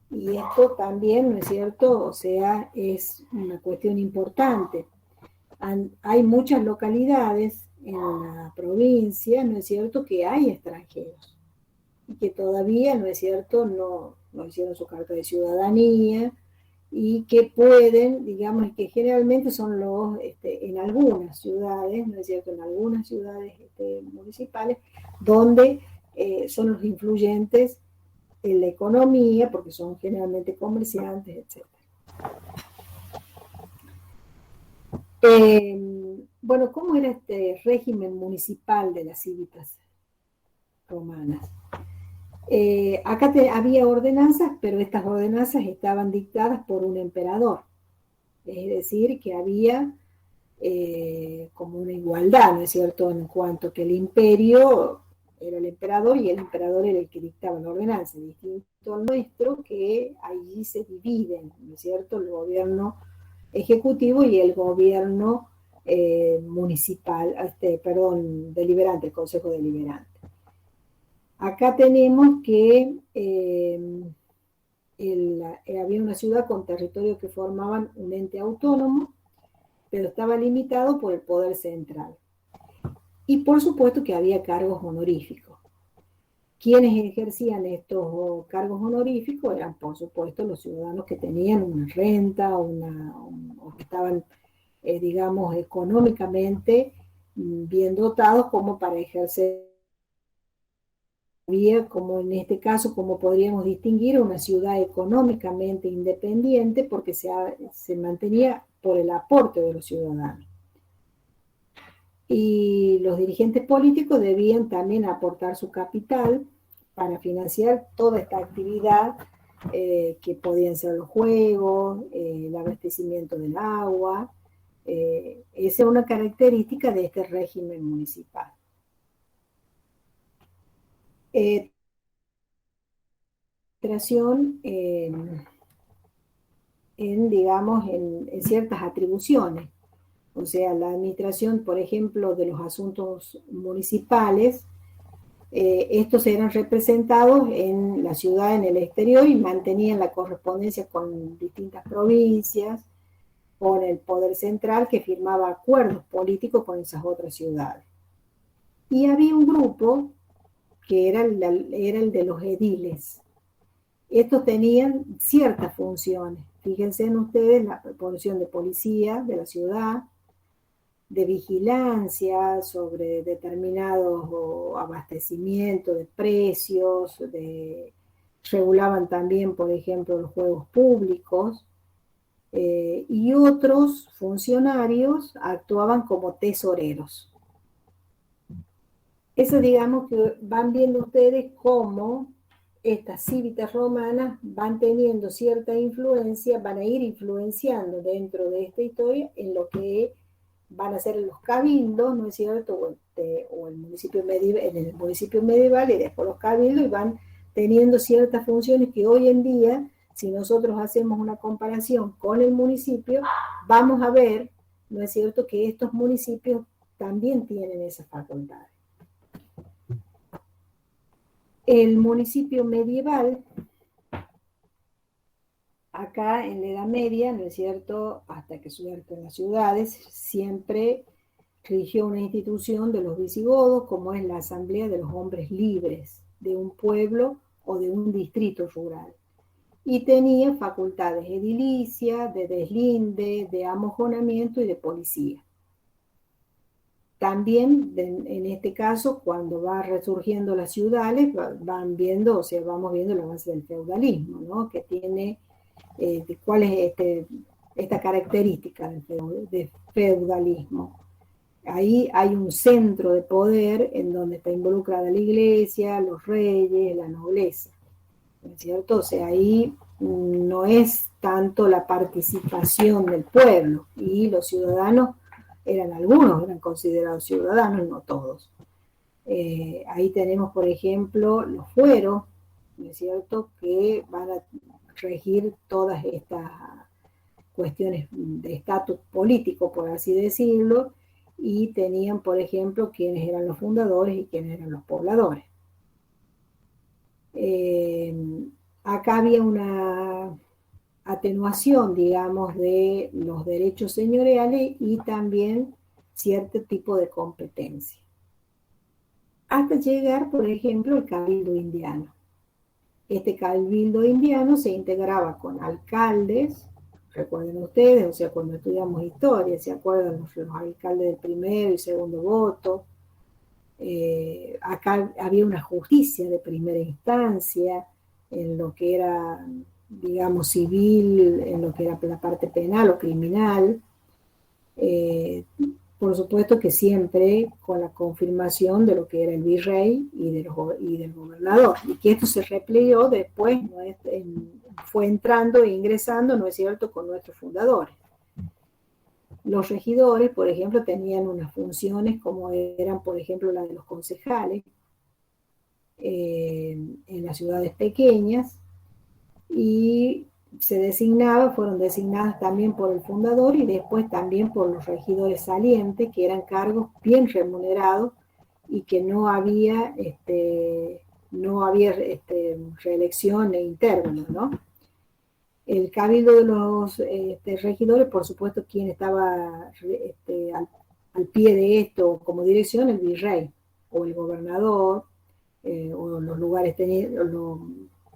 D: Y esto también, ¿no es cierto? O sea, es una cuestión importante. Hay muchas localidades en la provincia, ¿no es cierto?, que hay extranjeros y que todavía, ¿no es cierto?, no hicieron su carta de ciudadanía y que pueden, digamos, que generalmente son los, en algunas ciudades, ¿no es cierto?, en algunas ciudades municipales, donde son los influyentes en la economía, porque son generalmente comerciantes, etc. Bueno, ¿cómo era este régimen municipal de las cívitas romanas? Acá había ordenanzas, pero estas ordenanzas estaban dictadas por un emperador. Es decir, que había como una igualdad, ¿no es cierto?, en cuanto que el imperio era el emperador y el emperador era el que dictaba la ordenanza, distinto al nuestro, que allí se dividen, ¿no es cierto?, el gobierno ejecutivo y el gobierno municipal, deliberante, el Consejo Deliberante. Acá tenemos que había una ciudad con territorios que formaban un ente autónomo, pero estaba limitado por el poder central. Y por supuesto que había cargos honoríficos. Quienes ejercían estos cargos honoríficos eran, por supuesto, los ciudadanos que tenían una renta o que estaban, digamos, económicamente bien dotados como para ejercer. Había, como en este caso, como podríamos distinguir, una ciudad económicamente independiente porque se mantenía por el aporte de los ciudadanos. Y los dirigentes políticos debían también aportar su capital para financiar toda esta actividad que podían ser los juegos, el abastecimiento del agua. Esa es una característica de este régimen municipal. Digamos, en ciertas atribuciones. O sea, la administración, por ejemplo, de los asuntos municipales, estos eran representados en la ciudad, en el exterior, y mantenían la correspondencia con distintas provincias, con el poder central que firmaba acuerdos políticos con esas otras ciudades. Y había un grupo que era el de los ediles. Estos tenían ciertas funciones. Fíjense en ustedes la función de policía de la ciudad, de vigilancia sobre determinados abastecimientos de precios, regulaban también, por ejemplo, los juegos públicos, y otros funcionarios actuaban como tesoreros. Eso, digamos, que van viendo ustedes cómo estas cívitas romanas van teniendo cierta influencia, van a ir influenciando dentro de esta historia en lo que van a ser los cabildos, ¿no es cierto?, o el municipio medieval, en el municipio medieval, y después los cabildos, y van teniendo ciertas funciones que hoy en día, si nosotros hacemos una comparación con el municipio, vamos a ver, ¿no es cierto?, que estos municipios también tienen esas facultades. El municipio medieval acá en la Edad Media, ¿no es cierto?, hasta que surgen las ciudades, siempre rigió una institución de los visigodos, como es la Asamblea de los Hombres Libres de un pueblo o de un distrito rural. Y tenía facultades edilicias, de deslinde, de amojonamiento y de policía. También, en este caso, cuando va resurgiendo las ciudades, van viendo, o sea, vamos viendo el avance del feudalismo, ¿no? Que tiene, cuál es esta característica del feudalismo. Ahí hay un centro de poder en donde está involucrada la iglesia, los reyes, la nobleza, ¿no es cierto? O sea, ahí no es tanto la participación del pueblo, y los ciudadanos algunos eran considerados ciudadanos, no todos. Ahí tenemos, por ejemplo, los fueros, ¿no es cierto?, que van a regir todas estas cuestiones de estatus político, por así decirlo, y tenían, por ejemplo, quiénes eran los fundadores y quiénes eran los pobladores. Acá había una atenuación, digamos, de los derechos señoriales y también cierto tipo de competencia. Hasta llegar, por ejemplo, al cabildo indiano. Este cabildo indiano se integraba con alcaldes, recuerden ustedes, o sea, cuando estudiamos historia, ¿se acuerdan los alcaldes del primero y segundo voto? Acá había una justicia de primera instancia en lo que era, digamos, civil, en lo que era la parte penal o criminal. Por supuesto que siempre con la confirmación de lo que era el virrey y del gobernador, y que esto se replicó después, ¿no? Fue entrando e ingresando, ¿no es cierto?, con nuestros fundadores. Los regidores, por ejemplo, tenían unas funciones como eran, por ejemplo, la de los concejales en las ciudades pequeñas, y fueron designadas también por el fundador y después también por los regidores salientes, que eran cargos bien remunerados y que no había reelección e interno, ¿no? El cabildo de los regidores, por supuesto, quien estaba al pie de esto como dirección, el virrey o el gobernador, o los lugares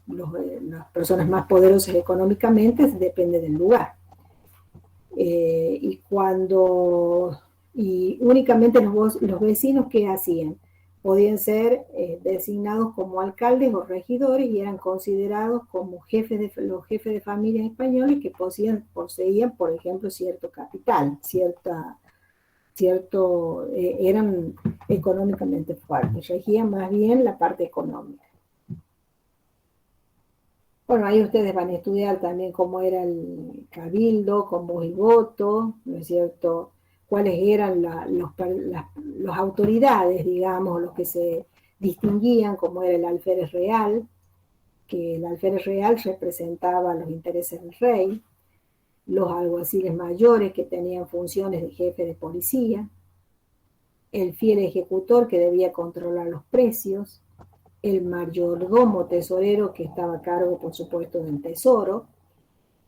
D: las personas más poderosas económicamente, depende del lugar. Y únicamente los vecinos, ¿qué hacían? Podían ser designados como alcaldes o regidores y eran considerados como los jefes de familias españoles que poseían, por ejemplo, cierto capital, eran económicamente fuertes, regían más bien la parte económica. Bueno, ahí ustedes van a estudiar también cómo era el cabildo, con voz y voto, ¿no es cierto?, cuáles eran las autoridades, digamos, los que se distinguían, como era el alférez real, que el alférez real representaba los intereses del rey, los alguaciles mayores, que tenían funciones de jefe de policía, el fiel ejecutor, que debía controlar los precios, el mayordomo tesorero, que estaba a cargo, por supuesto, del tesoro,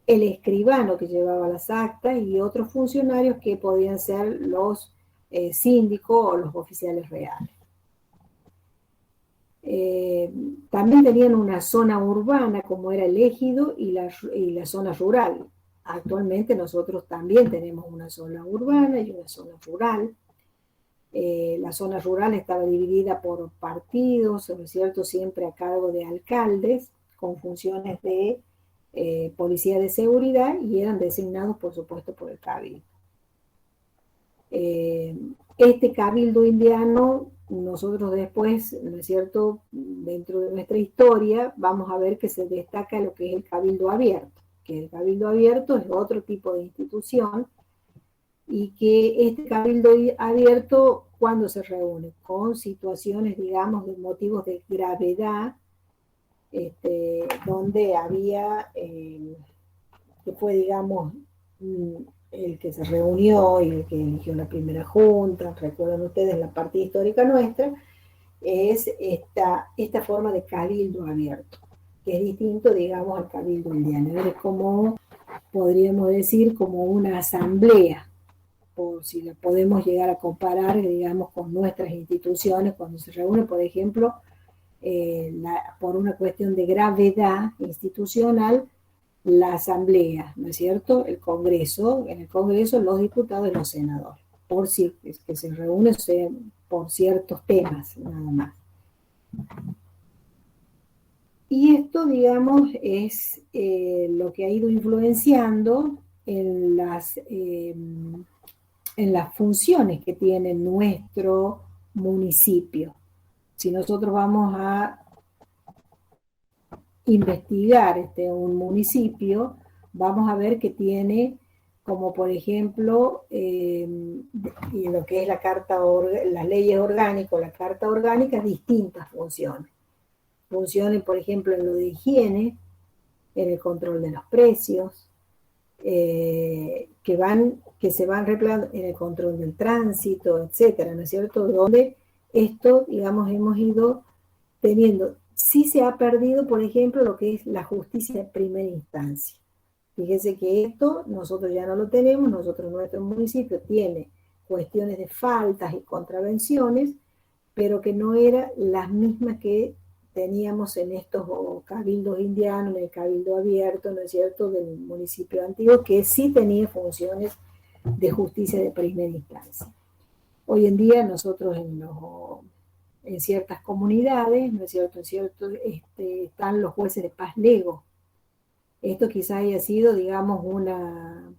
D: el escribano, que llevaba las actas, y otros funcionarios que podían ser los síndicos o los oficiales reales. También tenían una zona urbana, como era el ejido, y la zona rural. Actualmente nosotros también tenemos una zona urbana y una zona rural. La zona rural estaba dividida por partidos, ¿no es cierto?, siempre a cargo de alcaldes, con funciones de policía de seguridad, y eran designados, por supuesto, por el cabildo. Este cabildo indiano, nosotros después, ¿no es cierto?, dentro de nuestra historia, vamos a ver que se destaca lo que es el cabildo abierto, que el cabildo abierto es otro tipo de institución, y que este cabildo abierto, ¿cuándo se reúne? Con situaciones, digamos, de motivos de gravedad, donde había, que fue, digamos, el que se reunió y el que eligió la primera junta, recuerdan ustedes la parte histórica nuestra, es esta forma de cabildo abierto. que es distinto, digamos, al cabildo indiano. Es como, podríamos decir, como una asamblea, por si la podemos llegar a comparar, digamos, con nuestras instituciones, cuando se reúne, por ejemplo, por una cuestión de gravedad institucional, la asamblea, ¿no es cierto? El Congreso, en el Congreso los diputados y los senadores, que se reúnen por ciertos temas, nada más. Y esto, digamos, es lo que ha ido influenciando en las funciones que tiene nuestro municipio. Si nosotros vamos a investigar un municipio, vamos a ver que tiene, como por ejemplo, lo que es las leyes orgánicas, la carta orgánica, distintas funciones. Funciones, por ejemplo, en lo de higiene, en el control de los precios, que se van replegando en el control del tránsito, etcétera, ¿no es cierto? Donde esto, digamos, hemos ido teniendo. Sí se ha perdido, por ejemplo, lo que es la justicia de primera instancia. Fíjense que esto nosotros ya no lo tenemos, nuestro municipio tiene cuestiones de faltas y contravenciones, pero que no eran las mismas que teníamos en estos cabildos indianos, en el cabildo abierto, ¿no es cierto?, del municipio antiguo, que sí tenía funciones de justicia de primera instancia. Hoy en día nosotros en ciertas comunidades, ¿no es cierto?, están los jueces de paz legos. Esto quizá haya sido, digamos, una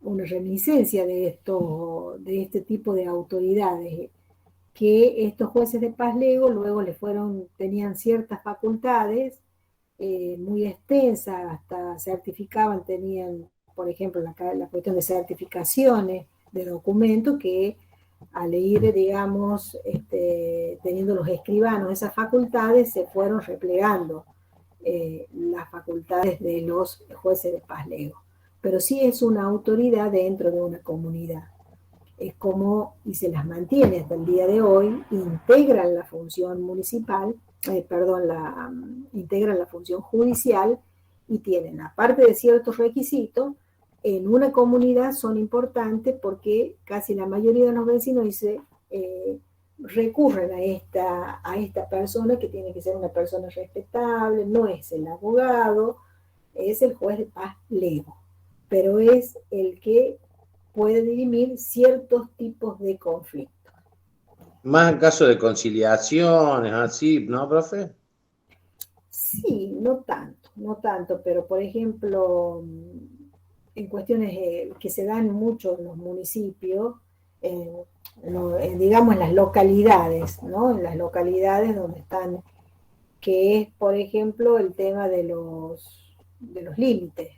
D: reminiscencia de este tipo de autoridades, que estos jueces de paz legos luego tenían ciertas facultades muy extensas, hasta certificaban, tenían, por ejemplo, la cuestión de certificaciones de documentos que al ir, digamos, teniendo los escribanos esas facultades, se fueron replegando las facultades de los jueces de paz legos. Pero sí es una autoridad dentro de una comunidad. Es como, y se las mantiene hasta el día de hoy, integran la función municipal, integran la función judicial y tienen, aparte de ciertos requisitos, en una comunidad son importantes porque casi la mayoría de los vecinos recurren a esta persona, que tiene que ser una persona respetable, no es el abogado, es el juez de paz lego, pero es el que puede dirimir ciertos tipos de conflictos.
F: Más en caso de conciliaciones, así, ¿no, profe?
D: Sí, no tanto, pero por ejemplo, en cuestiones que se dan mucho en los municipios, digamos en las localidades, ¿no? En las localidades donde están, que es, por ejemplo, el tema de los límites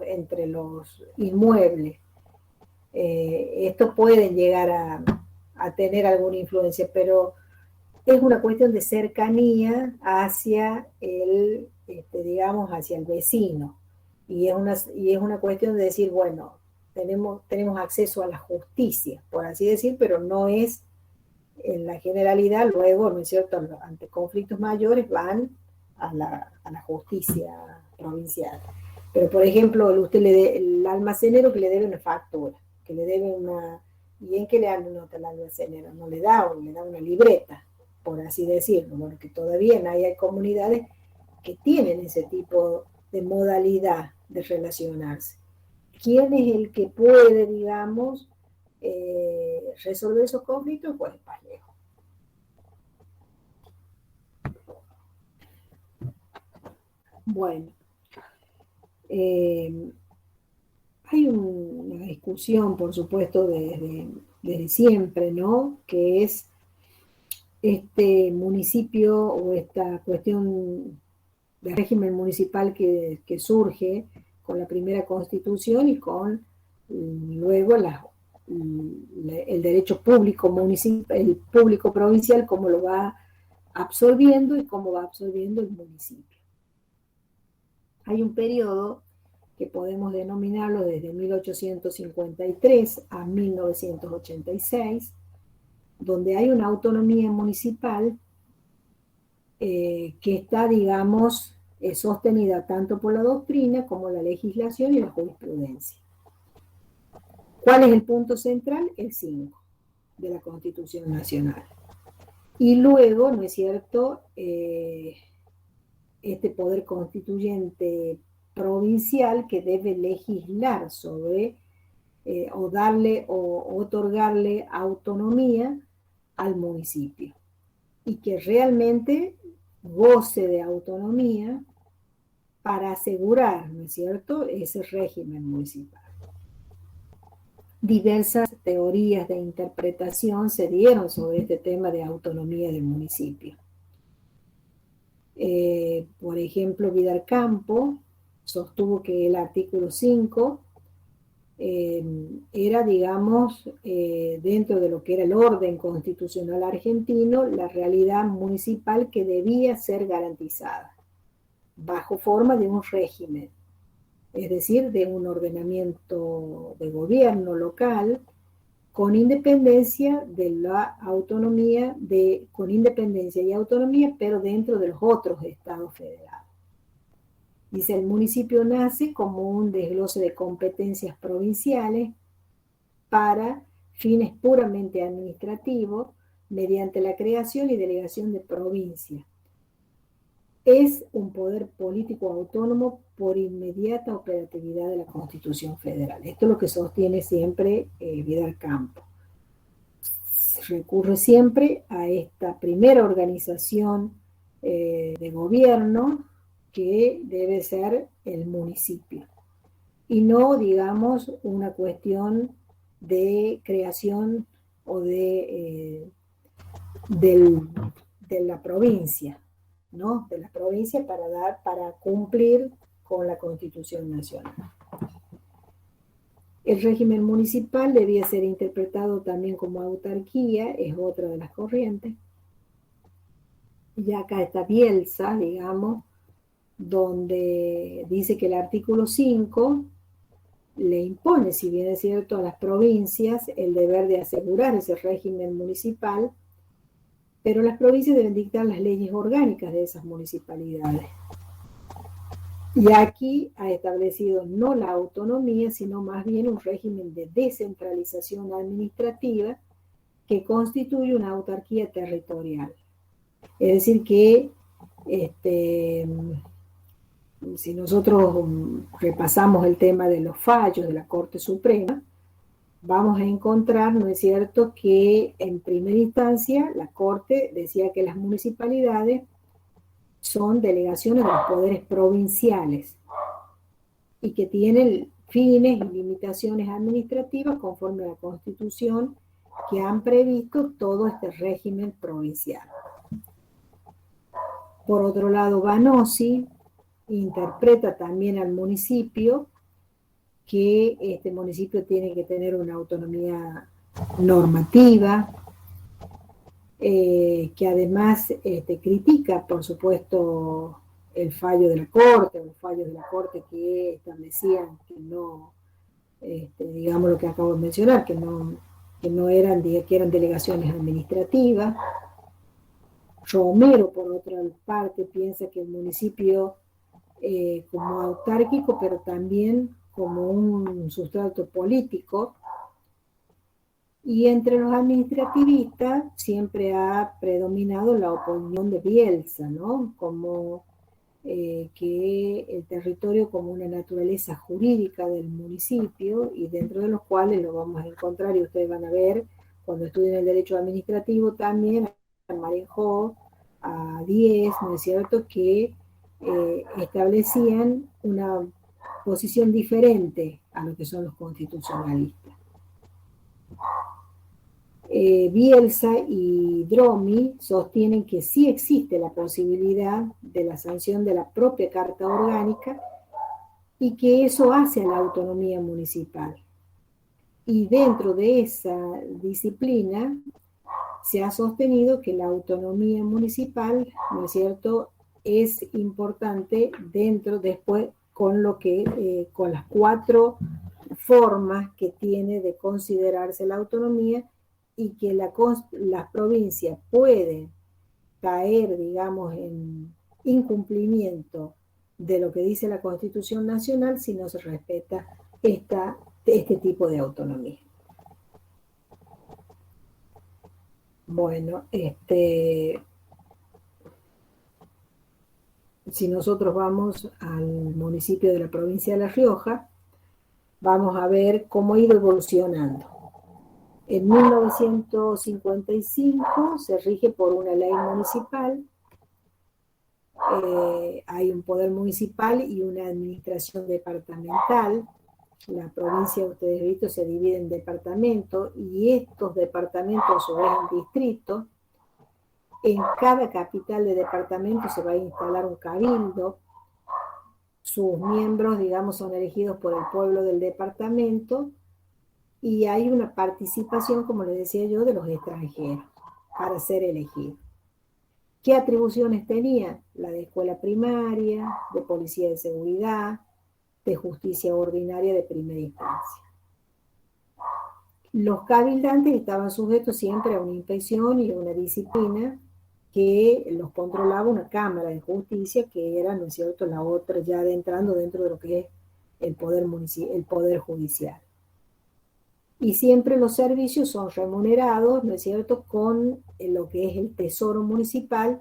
D: entre los inmuebles. Estos pueden llegar a tener alguna influencia, pero es una cuestión de cercanía hacia digamos, hacia el vecino. Y es una cuestión de decir, bueno, tenemos acceso a la justicia, por así decir, pero no es en la generalidad. Luego, ¿no es cierto?, ante conflictos mayores van a la justicia provincial. Pero, por ejemplo, el almacenero que le debe una factura, que le debe ¿y en qué le anota el almacenero? No le da una libreta, por así decirlo, porque todavía hay comunidades que tienen ese tipo de modalidad de relacionarse. ¿Quién es el que puede, digamos, resolver esos conflictos? Pues el paz lego. Bueno, hay una discusión, por supuesto, desde siempre, ¿no?, que es este municipio o esta cuestión de régimen municipal que surge con la primera constitución y con luego el derecho público municipal, el público provincial, cómo lo va absorbiendo y cómo va absorbiendo el municipio. Hay un periodo que podemos denominarlo desde 1853 a 1986, donde hay una autonomía municipal que está, digamos, sostenida tanto por la doctrina como la legislación y la jurisprudencia. ¿Cuál es el punto central? El 5 de la Constitución Nacional. Y luego, ¿no es cierto?, este poder constituyente provincial que debe legislar sobre o darle o otorgarle autonomía al municipio y que realmente goce de autonomía para asegurar, ¿no es cierto?, ese régimen municipal. Diversas teorías de interpretación se dieron sobre este tema de autonomía del municipio. Por ejemplo, Vidal Campo sostuvo que el artículo 5 era, digamos, dentro de lo que era el orden constitucional argentino, la realidad municipal que debía ser garantizada bajo forma de un régimen, es decir, de un ordenamiento de gobierno local con independencia de la autonomía, con independencia y autonomía, pero dentro de los otros estados federados. Dice, el municipio nace como un desglose de competencias provinciales para fines puramente administrativos mediante la creación y delegación de provincias. Es un poder político autónomo por inmediata operatividad de la Constitución Federal. Esto es lo que sostiene siempre Vidal Campo. Recurre siempre a esta primera organización de gobierno que debe ser el municipio y no, digamos, una cuestión de creación o de la provincia, ¿no? De la provincia para cumplir con la Constitución Nacional. El régimen municipal debía ser interpretado también como autarquía, es otra de las corrientes. Y acá está Bielsa, digamos, donde dice que el artículo 5 le impone, si bien es cierto, a las provincias el deber de asegurar ese régimen municipal, pero las provincias deben dictar las leyes orgánicas de esas municipalidades. Y aquí ha establecido no la autonomía, sino más bien un régimen de descentralización administrativa que constituye una autarquía territorial. Es decir que si nosotros repasamos el tema de los fallos de la Corte Suprema, vamos a encontrar, ¿no es cierto?, que en primera instancia la Corte decía que las municipalidades son delegaciones de los poderes provinciales y que tienen fines y limitaciones administrativas conforme a la Constitución que han previsto todo este régimen provincial. Por otro lado, Vanossi interpreta también al municipio que este municipio tiene que tener una autonomía normativa, que además critica, por supuesto, el fallo de la Corte, los fallos de la Corte que establecían que no, digamos lo que acabo de mencionar, que no eran, que eran delegaciones administrativas. Romero, por otra parte, piensa que el municipio como autárquico, pero también como un sustrato político. Y entre los administrativistas siempre ha predominado la opinión de Bielsa, ¿no? Como que el territorio como una naturaleza jurídica del municipio y dentro de los cuales lo vamos a encontrar y ustedes van a ver cuando estudien el derecho administrativo también a Marenjó, a Díez, ¿no es cierto?, que establecían una posición diferente a lo que son los constitucionalistas. Bielsa y Dromi sostienen que sí existe la posibilidad de la sanción de la propia Carta Orgánica y que eso hace a la autonomía municipal. Y dentro de esa disciplina se ha sostenido que la autonomía municipal, ¿no es cierto?, es importante después con con las 4 formas que tiene de considerarse la autonomía y que las provincias pueden caer, digamos, en incumplimiento de lo que dice la Constitución Nacional si no se respeta este tipo de autonomía. Bueno, si nosotros vamos al municipio de la provincia de La Rioja, vamos a ver cómo ha ido evolucionando. En 1955 se rige por una ley municipal, hay un poder municipal y una administración departamental. La provincia, ustedes han visto, se divide en departamentos y estos departamentos a su vez en distritos. En cada capital de departamento se va a instalar un cabildo. Sus miembros, digamos, son elegidos por el pueblo del departamento y hay una participación, como les decía yo, de los extranjeros para ser elegidos. ¿Qué atribuciones tenía? La de escuela primaria, de policía de seguridad, de justicia ordinaria de primera instancia. Los cabildantes estaban sujetos siempre a una inspección y a una disciplina que los controlaba una Cámara de Justicia, que era, ¿no es cierto?, la otra, ya adentrando dentro de lo que es el poder judicial. Y siempre los servicios son remunerados, ¿no es cierto?, con lo que es el tesoro municipal,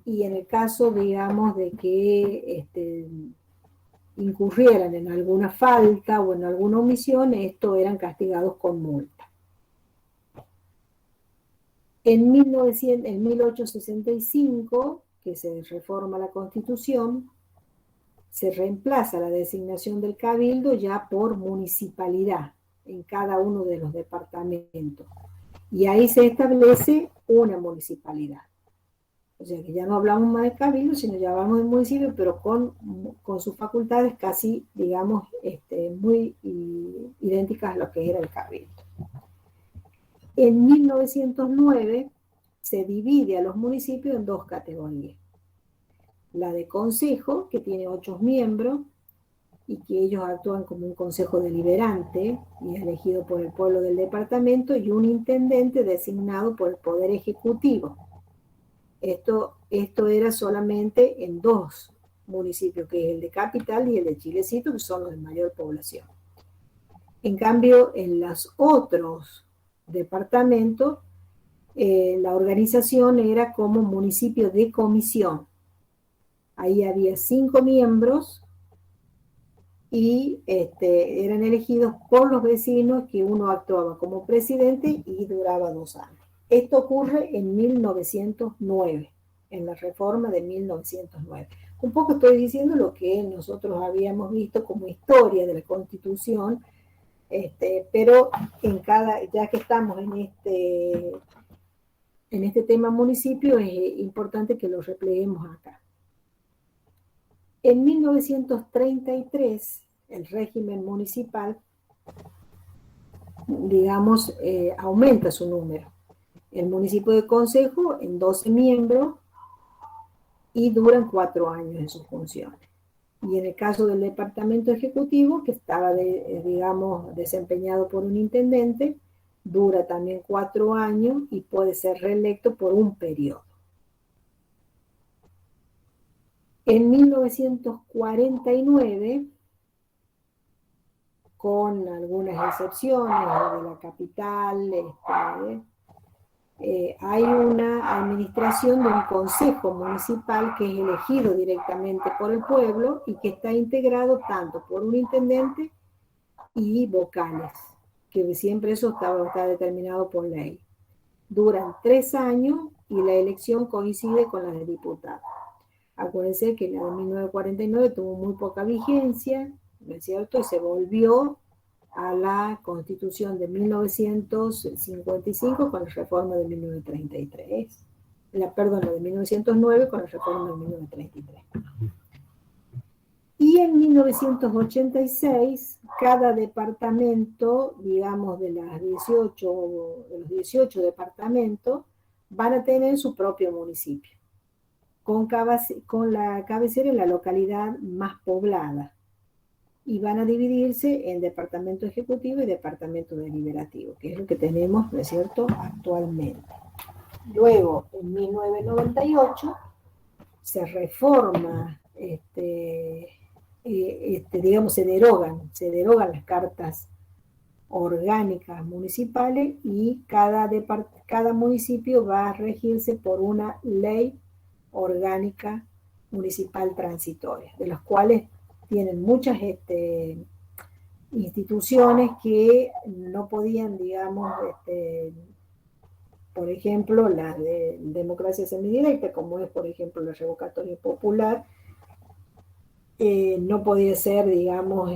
D: y en el caso, digamos, de que incurrieran en alguna falta o en alguna omisión, estos eran castigados con multa. En 1865, que se reforma la Constitución, se reemplaza la designación del cabildo ya por municipalidad en cada uno de los departamentos. Y ahí se establece una municipalidad. O sea que ya no hablamos más de cabildo, sino ya hablamos de municipio, pero con sus facultades casi, digamos, muy idénticas a lo que era el cabildo. En 1909 se divide a los municipios en dos categorías. La de consejo, que tiene 8 miembros, y que ellos actúan como un consejo deliberante y elegido por el pueblo del departamento, y un intendente designado por el Poder Ejecutivo. Esto era solamente en 2 municipios, que es el de Capital y el de Chilecito, que son los de mayor población. En cambio, en los otros departamentos, la organización era como municipio de comisión. Ahí había 5 miembros y eran elegidos por los vecinos, que uno actuaba como presidente y duraba 2 años. Esto ocurre en 1909, en la reforma de 1909. Un poco estoy diciendo lo que nosotros habíamos visto como historia de la Constitución, pero ya que estamos en este tema municipio, es importante que lo repleguemos acá. En 1933, el régimen municipal, digamos, aumenta su número. El municipio de consejo en 12 miembros y duran 4 años en sus funciones. Y en el caso del departamento ejecutivo, que estaba, digamos, desempeñado por un intendente, dura también 4 años y puede ser reelecto por un periodo. En 1949, con algunas excepciones de la capital, hay una administración de un consejo municipal que es elegido directamente por el pueblo y que está integrado tanto por un intendente y vocales, que siempre eso está determinado por ley. Duran 3 años y la elección coincide con la de diputados. Acuérdense que la de 1949 tuvo muy poca vigencia, ¿no es cierto? Y se volvió a la Constitución de 1955 con la reforma de 1933. La de 1909 con la reforma de 1933. Y en 1986, cada departamento, digamos, de los 18 departamentos, van a tener su propio municipio, con la cabecera en la localidad más poblada. Y van a dividirse en departamento ejecutivo y departamento deliberativo, que es lo que tenemos, ¿no es cierto?, actualmente. Luego, en 1998, se reforma digamos, se derogan las cartas orgánicas municipales y cada municipio va a regirse por una ley orgánica municipal transitoria, de los cuales tienen muchas instituciones que no podían, digamos, por ejemplo, las de democracia semidirecta, como es, por ejemplo, la revocatoria popular, no podía ser, digamos,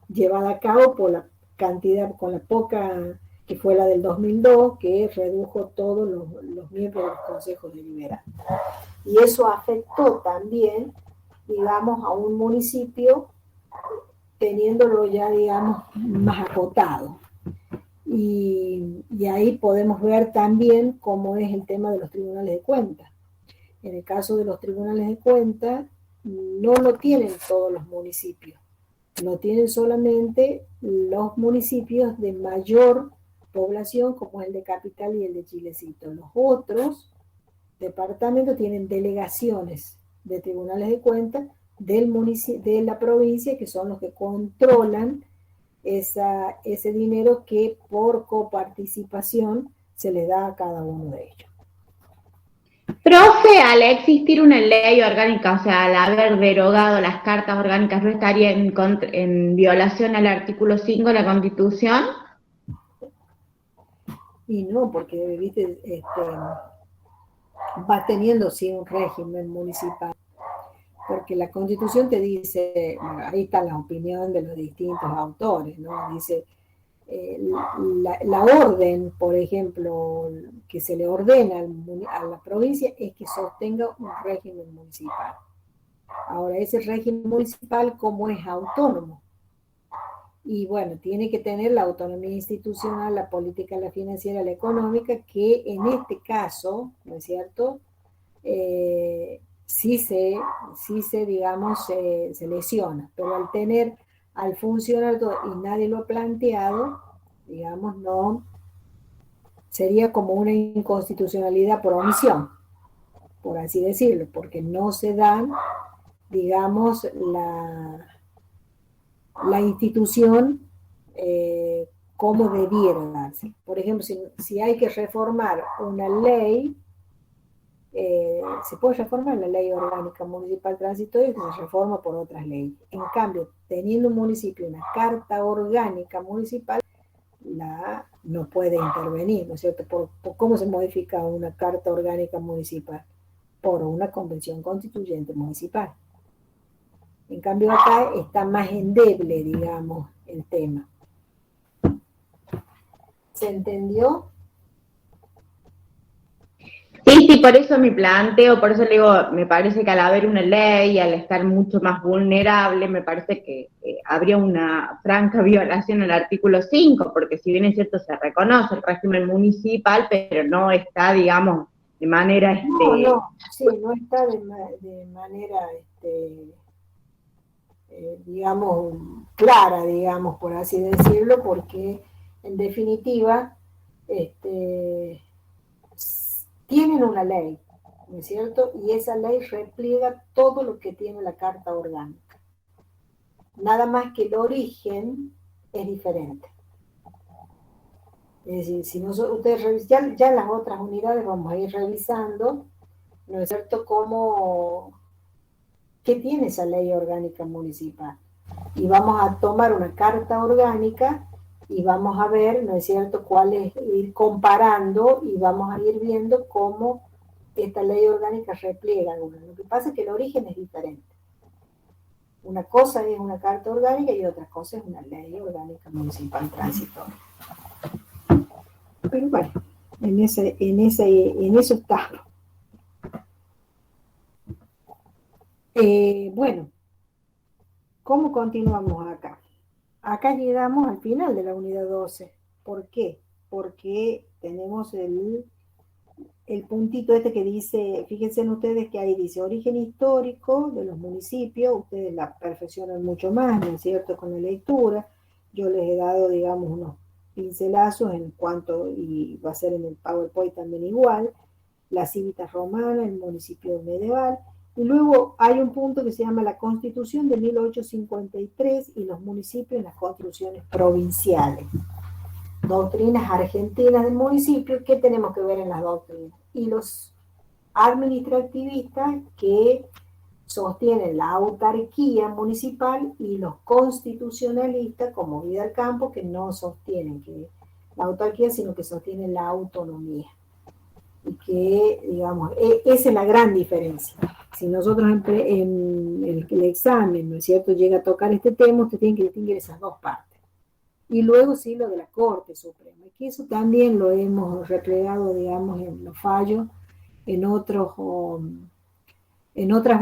D: llevada a cabo por la cantidad, con la poca que fue la del 2002, que redujo todos los miembros de los consejos deliberantes. Y eso afectó también, digamos, a un municipio teniéndolo ya, digamos, más acotado. Y ahí podemos ver también cómo es el tema de los tribunales de cuentas. En el caso de los tribunales de cuentas, no lo tienen todos los municipios, lo tienen solamente los municipios de mayor población, como el de Capital y el de Chilecito. Los otros departamentos tienen delegaciones de tribunales de cuentas de la provincia, que son los que controlan ese dinero que por coparticipación se le da a cada uno de ellos.
G: Profe, al existir una ley orgánica, o sea, al haber derogado las cartas orgánicas, ¿no estaría en violación al artículo 5 de la Constitución?
D: Y no, porque, viste, va teniendo sí un régimen municipal, porque la Constitución te dice, bueno, ahí está la opinión de los distintos autores, ¿no? Dice, la orden, por ejemplo, que se le ordena a la provincia es que sostenga un régimen municipal. Ahora, ese régimen municipal, como es autónomo, y bueno, tiene que tener la autonomía institucional, la política, la financiera, la económica, que en este caso, ¿no es cierto?, sí se digamos, se lesiona, pero al tener al funcionar todo y nadie lo ha planteado, digamos, no sería como una inconstitucionalidad por omisión, por así decirlo, porque no se dan, digamos, la institución como debiera darse. Por ejemplo, si hay que reformar una ley, se puede reformar la ley orgánica municipal transitoria, que se reforma por otras leyes. En cambio, teniendo un municipio una carta orgánica municipal, no puede intervenir, ¿no es cierto? ¿Por cómo se modifica una carta orgánica municipal? Por una convención constituyente municipal. En cambio, acá está más endeble, digamos, el tema. ¿Se entendió?
G: Sí, por eso me planteo, por eso le digo, me parece que al haber una ley, al estar mucho más vulnerable, me parece que habría una franca violación al artículo 5, porque si bien es cierto se reconoce el régimen municipal, pero no está, digamos, de manera...
D: no está de manera, digamos, clara, digamos, por así decirlo, porque en definitiva, tienen una ley, ¿no es cierto? Y esa ley repliega todo lo que tiene la Carta Orgánica. Nada más que el origen es diferente. Es decir, si ustedes revisan, ya en las otras unidades vamos a ir revisando, ¿no es cierto?, qué tiene esa ley orgánica municipal. Y vamos a tomar una carta orgánica y vamos a ver, ¿no es cierto?, ir comparando y vamos a ir viendo cómo esta ley orgánica repliega alguna. Lo que pasa es que el origen es diferente. Una cosa es una carta orgánica y otra cosa es una ley orgánica municipal transitoria. Pero bueno, en eso está. Bueno, ¿cómo continuamos acá? Acá llegamos al final de la unidad 12. ¿Por qué? Porque tenemos el puntito que dice, fíjense ustedes que ahí dice origen histórico de los municipios, ustedes la perfeccionan mucho más, ¿no es cierto?, con la lectura. Yo les he dado, digamos, unos pincelazos en cuanto, y va a ser en el PowerPoint también igual, la Civitas Romana, el municipio medieval, Y luego hay un punto que se llama la Constitución de 1853 y los municipios en las constituciones provinciales. Doctrinas argentinas del municipio, ¿qué tenemos que ver en las doctrinas? Y los administrativistas que sostienen la autarquía municipal y los constitucionalistas como Vidal Campos que no sostienen que la autarquía, sino que sostienen la autonomía. Y que, digamos, esa es la gran diferencia. Si nosotros en el examen, ¿no es cierto?, llega a tocar este tema, usted tiene que distinguir esas dos partes. Y luego sí lo de la Corte Suprema, que eso también lo hemos replegado, digamos, en los fallos, en otras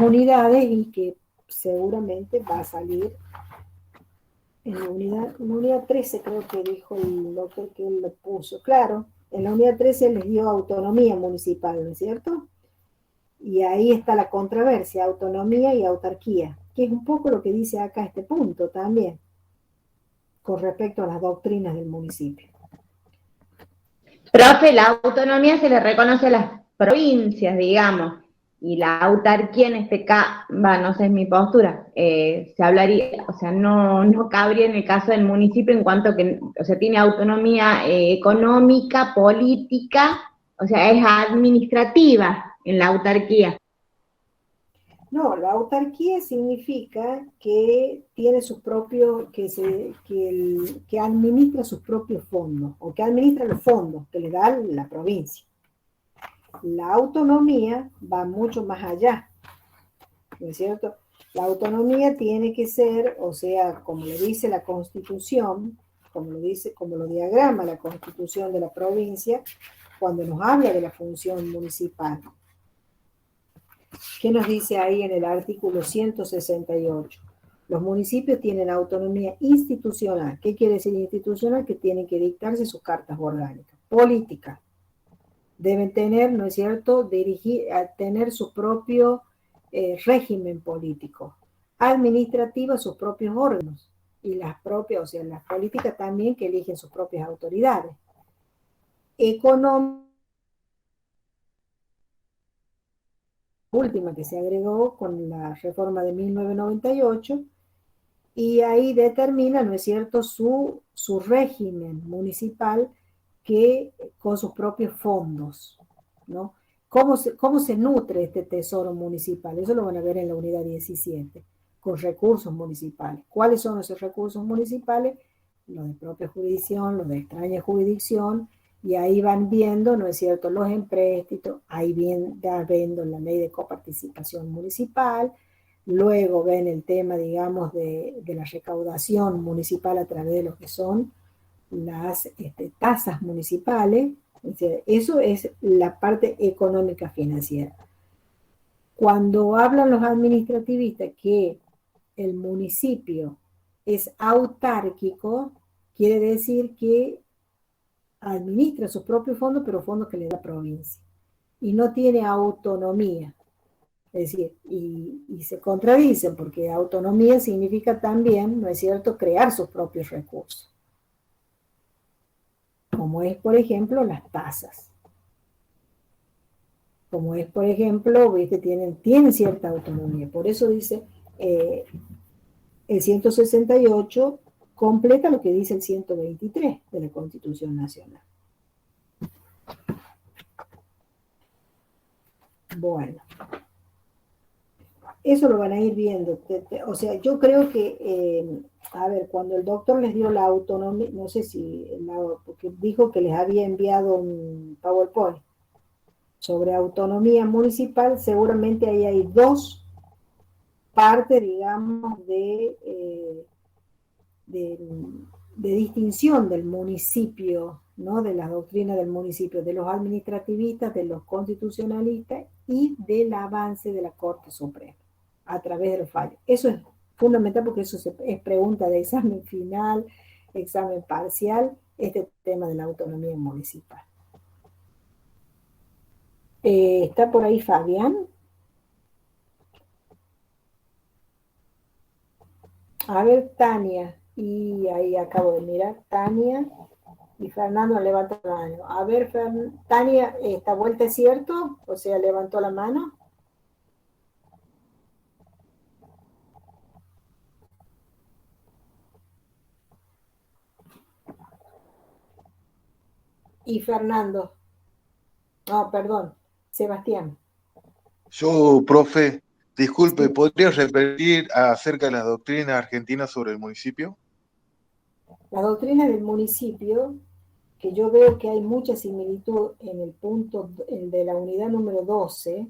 D: unidades y que seguramente va a salir en la unidad 13, creo que dijo el doctor que él lo puso. Claro, en la unidad 13 les dio autonomía municipal, ¿no es cierto? Y ahí está la controversia, autonomía y autarquía, que es un poco lo que dice acá este punto también, con respecto a las doctrinas del municipio.
G: Profe, la autonomía se le reconoce a las provincias, digamos, y la autarquía en este caso, no sé, es mi postura, se hablaría, o sea, no cabría en el caso del municipio en cuanto que, o sea, tiene autonomía económica, política, o sea, es administrativa en la autarquía.
D: No, la autarquía significa que tiene sus propios, que administra sus propios fondos, o que administra los fondos que le da la provincia. La autonomía va mucho más allá, ¿no es cierto? La autonomía tiene que ser, o sea, como le dice la Constitución, como lo diagrama la Constitución de la provincia, cuando nos habla de la función municipal. ¿Qué nos dice ahí en el artículo 168? Los municipios tienen autonomía institucional. ¿Qué quiere decir institucional? Que tienen que dictarse sus cartas orgánicas. Política. Deben tener, ¿no es cierto?, tener su propio régimen político. Administrativa, sus propios órganos. Y las propias, o sea, las políticas también que eligen sus propias autoridades. Económica. Última que se agregó con la reforma de 1998, y ahí determina, ¿no es cierto?, su régimen municipal que con sus propios fondos, ¿no? ¿Cómo se nutre este tesoro municipal? Eso lo van a ver en la unidad 17, con recursos municipales. ¿Cuáles son esos recursos municipales? Los de propia jurisdicción, los de extraña jurisdicción, y ahí van viendo, ¿no es cierto?, los empréstitos, ahí ya viendo la ley de coparticipación municipal, luego ven el tema, digamos, de la recaudación municipal a través de lo que son las tasas municipales. Eso es la parte económica financiera. Cuando hablan los administrativistas que el municipio es autárquico, quiere decir que administra sus propios fondos, pero fondos que le da la provincia. Y no tiene autonomía. Es decir, y se contradicen, porque autonomía significa también, ¿no es cierto?, crear sus propios recursos. Como es, por ejemplo, las tasas. Como es, por ejemplo, ¿viste? Tienen cierta autonomía. Por eso dice, el 168 completa lo que dice el 123 de la Constitución Nacional. Bueno, eso lo van a ir viendo. O sea, yo creo que, a ver, cuando el doctor les dio la autonomía, no sé si, porque dijo que les había enviado un PowerPoint sobre autonomía municipal, seguramente ahí hay dos partes, digamos, de distinción del municipio, ¿no?, de la doctrina del municipio, de los administrativistas, de los constitucionalistas y del avance de la Corte Suprema a través de los fallos. Eso es fundamental porque eso es pregunta de examen final, examen parcial, este tema de la autonomía municipal. ¿Está por ahí Fabián? A ver, Tania. Y ahí acabo de mirar, Tania y Fernando levanta la mano. A ver, Tania, ¿esta vuelta es cierto? O sea, levantó la mano. Y Fernando. No, perdón, Sebastián.
H: Yo, profe, disculpe, ¿podría repetir acerca de las doctrinas argentinas sobre el municipio?
D: La doctrina del municipio, que yo veo que hay mucha similitud en el punto de la unidad número 12,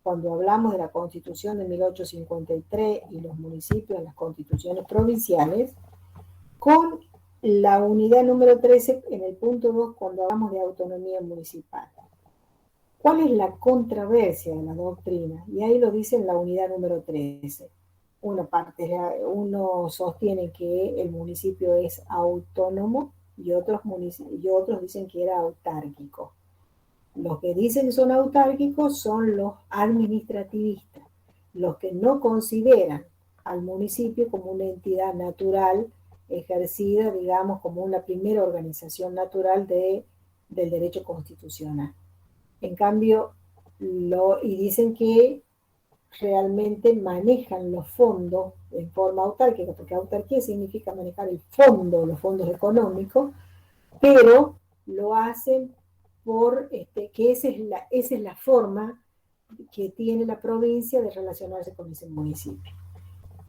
D: cuando hablamos de la Constitución de 1853 y los municipios en las constituciones provinciales, con la unidad número 13 en el punto 2 cuando hablamos de autonomía municipal. ¿Cuál es la controversia de la doctrina? Y ahí lo dice en la unidad número 13. Uno sostiene que el municipio es autónomo y otros dicen que era autárquico. Los que dicen que son autárquicos son los administrativistas, los que no consideran al municipio como una entidad natural ejercida, digamos, como una primera organización natural del derecho constitucional. En cambio, y dicen que realmente manejan los fondos en forma autárquica, porque autarquía significa manejar el fondo, los fondos económicos, pero lo hacen que esa es la forma que tiene la provincia de relacionarse con ese municipio.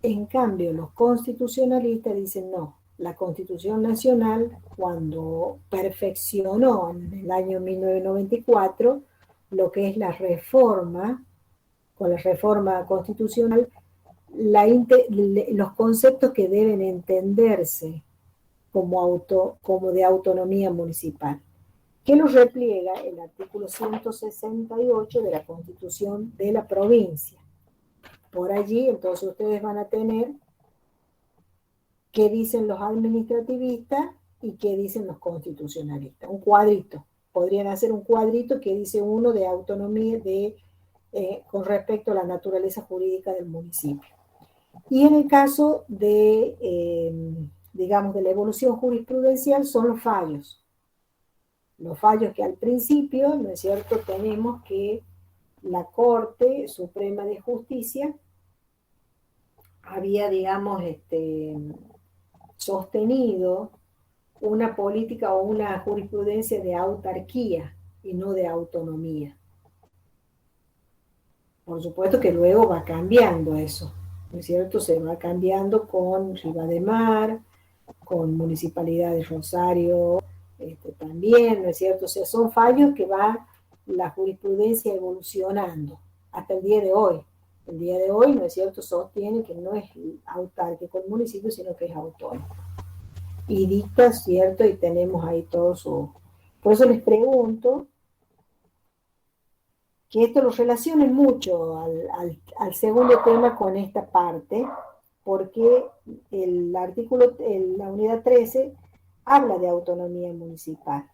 D: En cambio, los constitucionalistas dicen no, la Constitución Nacional, cuando perfeccionó en el año 1994 lo que es la reforma, con la reforma constitucional, los conceptos que deben entenderse como de autonomía municipal, que los repliega el artículo 168 de la Constitución de la provincia. Por allí, entonces, ustedes van a tener qué dicen los administrativistas y qué dicen los constitucionalistas. Un cuadrito. Podrían hacer un cuadrito que dice uno de autonomía con respecto a la naturaleza jurídica del municipio. Y en el caso digamos, de la evolución jurisprudencial son los fallos. Los fallos que al principio, ¿no es cierto?, tenemos que la Corte Suprema de Justicia había, digamos, sostenido una política o una jurisprudencia de autarquía y no de autonomía. Por supuesto que luego va cambiando eso, ¿no es cierto? Se va cambiando con Rivademar, con Municipalidad de Rosario, también, ¿no es cierto? O sea, son fallos que va la jurisprudencia evolucionando hasta el día de hoy. El día de hoy, ¿no es cierto?, sostiene que no es autárquico el municipio, sino que es autónomo. Y dicta, ¿cierto? Y tenemos ahí todo su... Por eso les pregunto que esto lo relacionen mucho al segundo tema con esta parte, porque el artículo, la unidad 13, habla de autonomía municipal,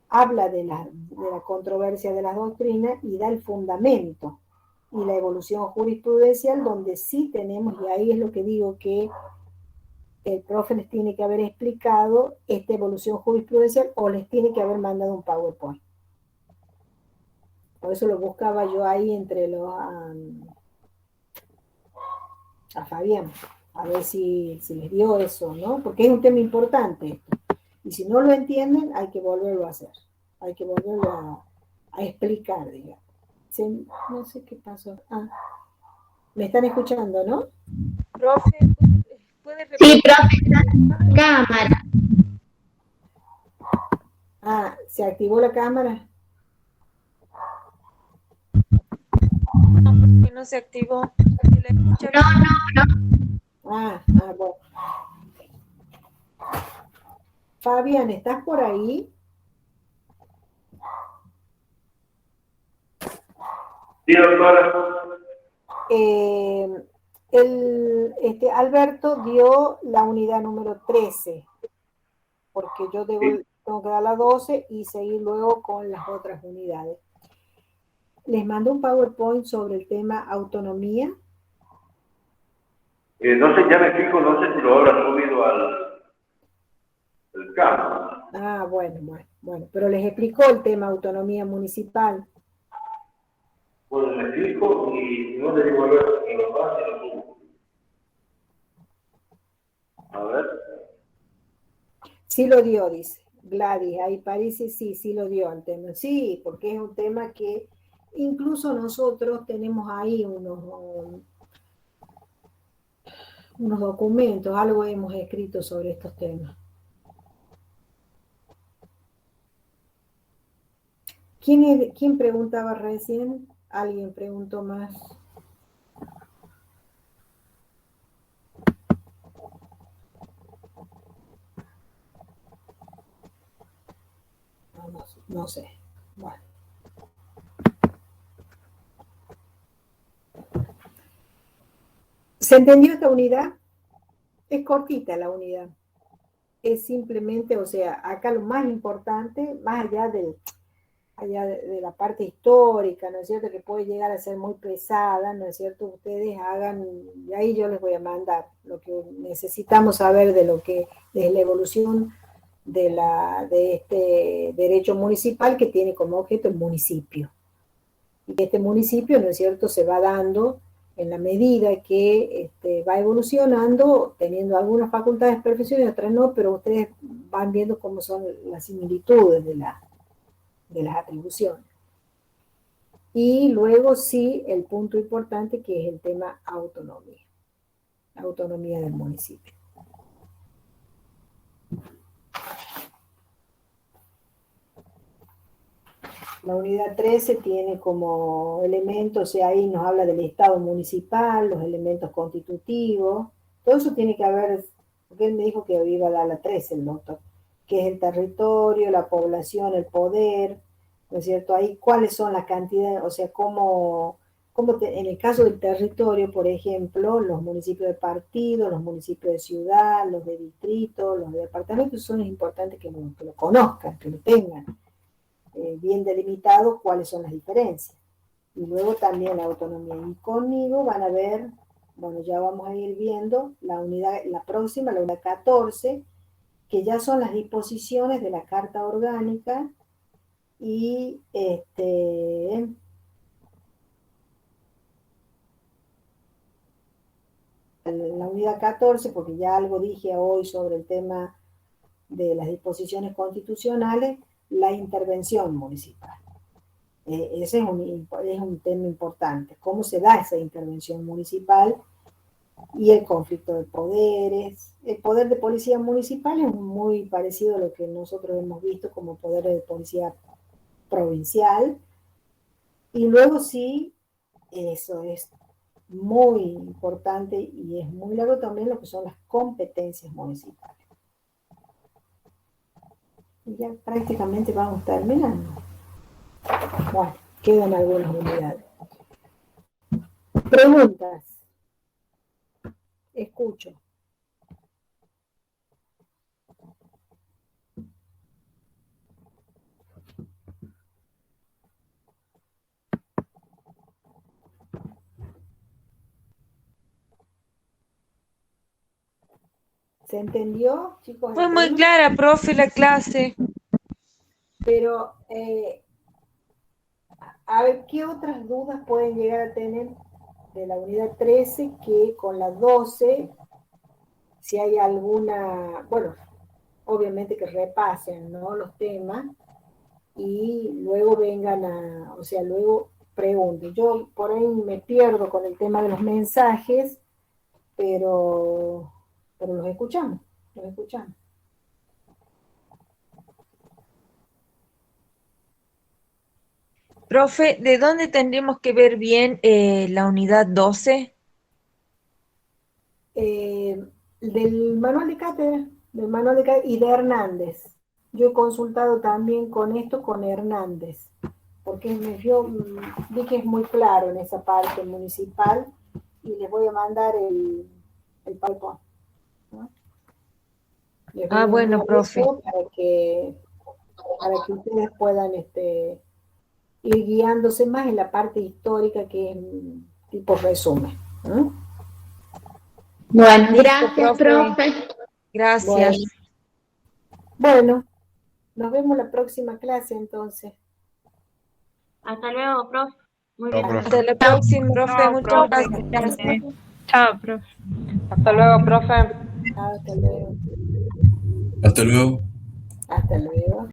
D: habla de la controversia de las doctrinas y da el fundamento y la evolución jurisprudencial, donde sí tenemos, y ahí es lo que digo que el profe les tiene que haber explicado esta evolución jurisprudencial o les tiene que haber mandado un PowerPoint. Por eso lo buscaba yo ahí entre a Fabián, a ver si les dio eso, ¿no? Porque es un tema importante esto. Y si no lo entienden, hay que volverlo a hacer. Hay que volverlo a explicar, digamos. No sé qué pasó. Me están escuchando, ¿no?
C: Profe, ¿puede repetir?
G: Sí, profe, cámara.
D: ¿Se activó la cámara?
C: No, porque no se activó. ¿Se la escucha bien?
D: Bueno. Fabián, ¿estás por ahí?
A: Sí, doctora.
D: Alberto dio la unidad número 13, porque yo tengo que dar la 12 y seguir luego con las otras unidades. Les mando un PowerPoint sobre el tema autonomía.
A: No sé, ya me explico, no sé si lo habrá subido al campo.
D: Bueno, pero les explicó el tema autonomía municipal.
A: Bueno, me explico y no le digo a ver si lo pasa y lo subo. A ver.
D: Sí lo dio, dice. Gladys, ahí parece, sí lo dio al tema. Sí, porque es un tema que incluso nosotros tenemos ahí unos documentos, algo hemos escrito sobre estos temas. ¿Quién preguntaba recién? ¿Alguien preguntó más? No sé. Bueno. ¿Se entendió esta unidad? Es cortita la unidad. Es simplemente, o sea, acá lo más importante, más allá de la parte histórica, ¿no es cierto?, que puede llegar a ser muy pesada, ¿no es cierto?, ustedes hagan, y ahí yo les voy a mandar lo que necesitamos saber de lo que es la evolución de este derecho municipal que tiene como objeto el municipio. Y que este municipio, ¿no es cierto?, se va dando en la medida que va evolucionando, teniendo algunas facultades perfecciones y otras no, pero ustedes van viendo cómo son las similitudes de las atribuciones. Y luego sí, el punto importante que es el tema autonomía, la autonomía del municipio. La unidad 13 tiene como elementos, o sea, ahí nos habla del Estado municipal, los elementos constitutivos, todo eso tiene que haber, porque él me dijo que iba a dar la 13 el doctor, que es el territorio, la población, el poder, ¿no es cierto? Ahí cuáles son las cantidades, o sea, en el caso del territorio, por ejemplo, los municipios de partido, los municipios de ciudad, los de distrito, los de departamento, son importantes que lo conozcan, que lo tengan bien delimitado cuáles son las diferencias. Y luego también la autonomía. Y conmigo van a ver, bueno, ya vamos a ir viendo la próxima, la unidad 14, que ya son las disposiciones de la Carta Orgánica y la unidad 14, porque ya algo dije hoy sobre el tema de las disposiciones constitucionales, la intervención municipal. Ese es un tema importante. ¿Cómo se da esa intervención municipal? Y el conflicto de poderes. El poder de policía municipal es muy parecido a lo que nosotros hemos visto como poder de policía provincial. Y luego sí, eso es muy importante y es muy largo también lo que son las competencias municipales. Y ya prácticamente vamos terminando. Bueno, quedan algunas unidades. Preguntas. Escucho. ¿Se entendió, chicos?
C: Fue muy clara, profe, la clase.
D: Pero, a ver, ¿qué otras dudas pueden llegar a tener de la unidad 13 que con la 12, si hay alguna, bueno, obviamente que repasen, ¿no?, los temas y luego vengan o sea, luego pregunten. Yo por ahí me pierdo con el tema de los mensajes, pero los escuchamos.
C: Profe, ¿de dónde tendríamos que ver bien la unidad 12?
D: Del manual de cátedra, y de Hernández. Yo he consultado también con esto con Hernández, porque yo vi que es muy claro en esa parte municipal y les voy a mandar el PowerPoint, ¿no?
C: Bueno, profe.
D: Para que ustedes puedan ir guiándose más en la parte histórica, que es tipo resumen.
G: Bueno,
C: Listo,
G: gracias, profe.
C: Gracias.
D: Bueno, nos vemos la próxima clase entonces.
E: Hasta luego, profe. Muy
H: Chao,
E: bien.
H: profe.
C: Hasta la próxima, profe.
B: Chao,
C: Muchas
B: profe.
C: gracias.
B: Chao, profe.
I: Hasta luego, profe.
D: Hasta luego.
J: Hasta luego.
D: Hasta luego.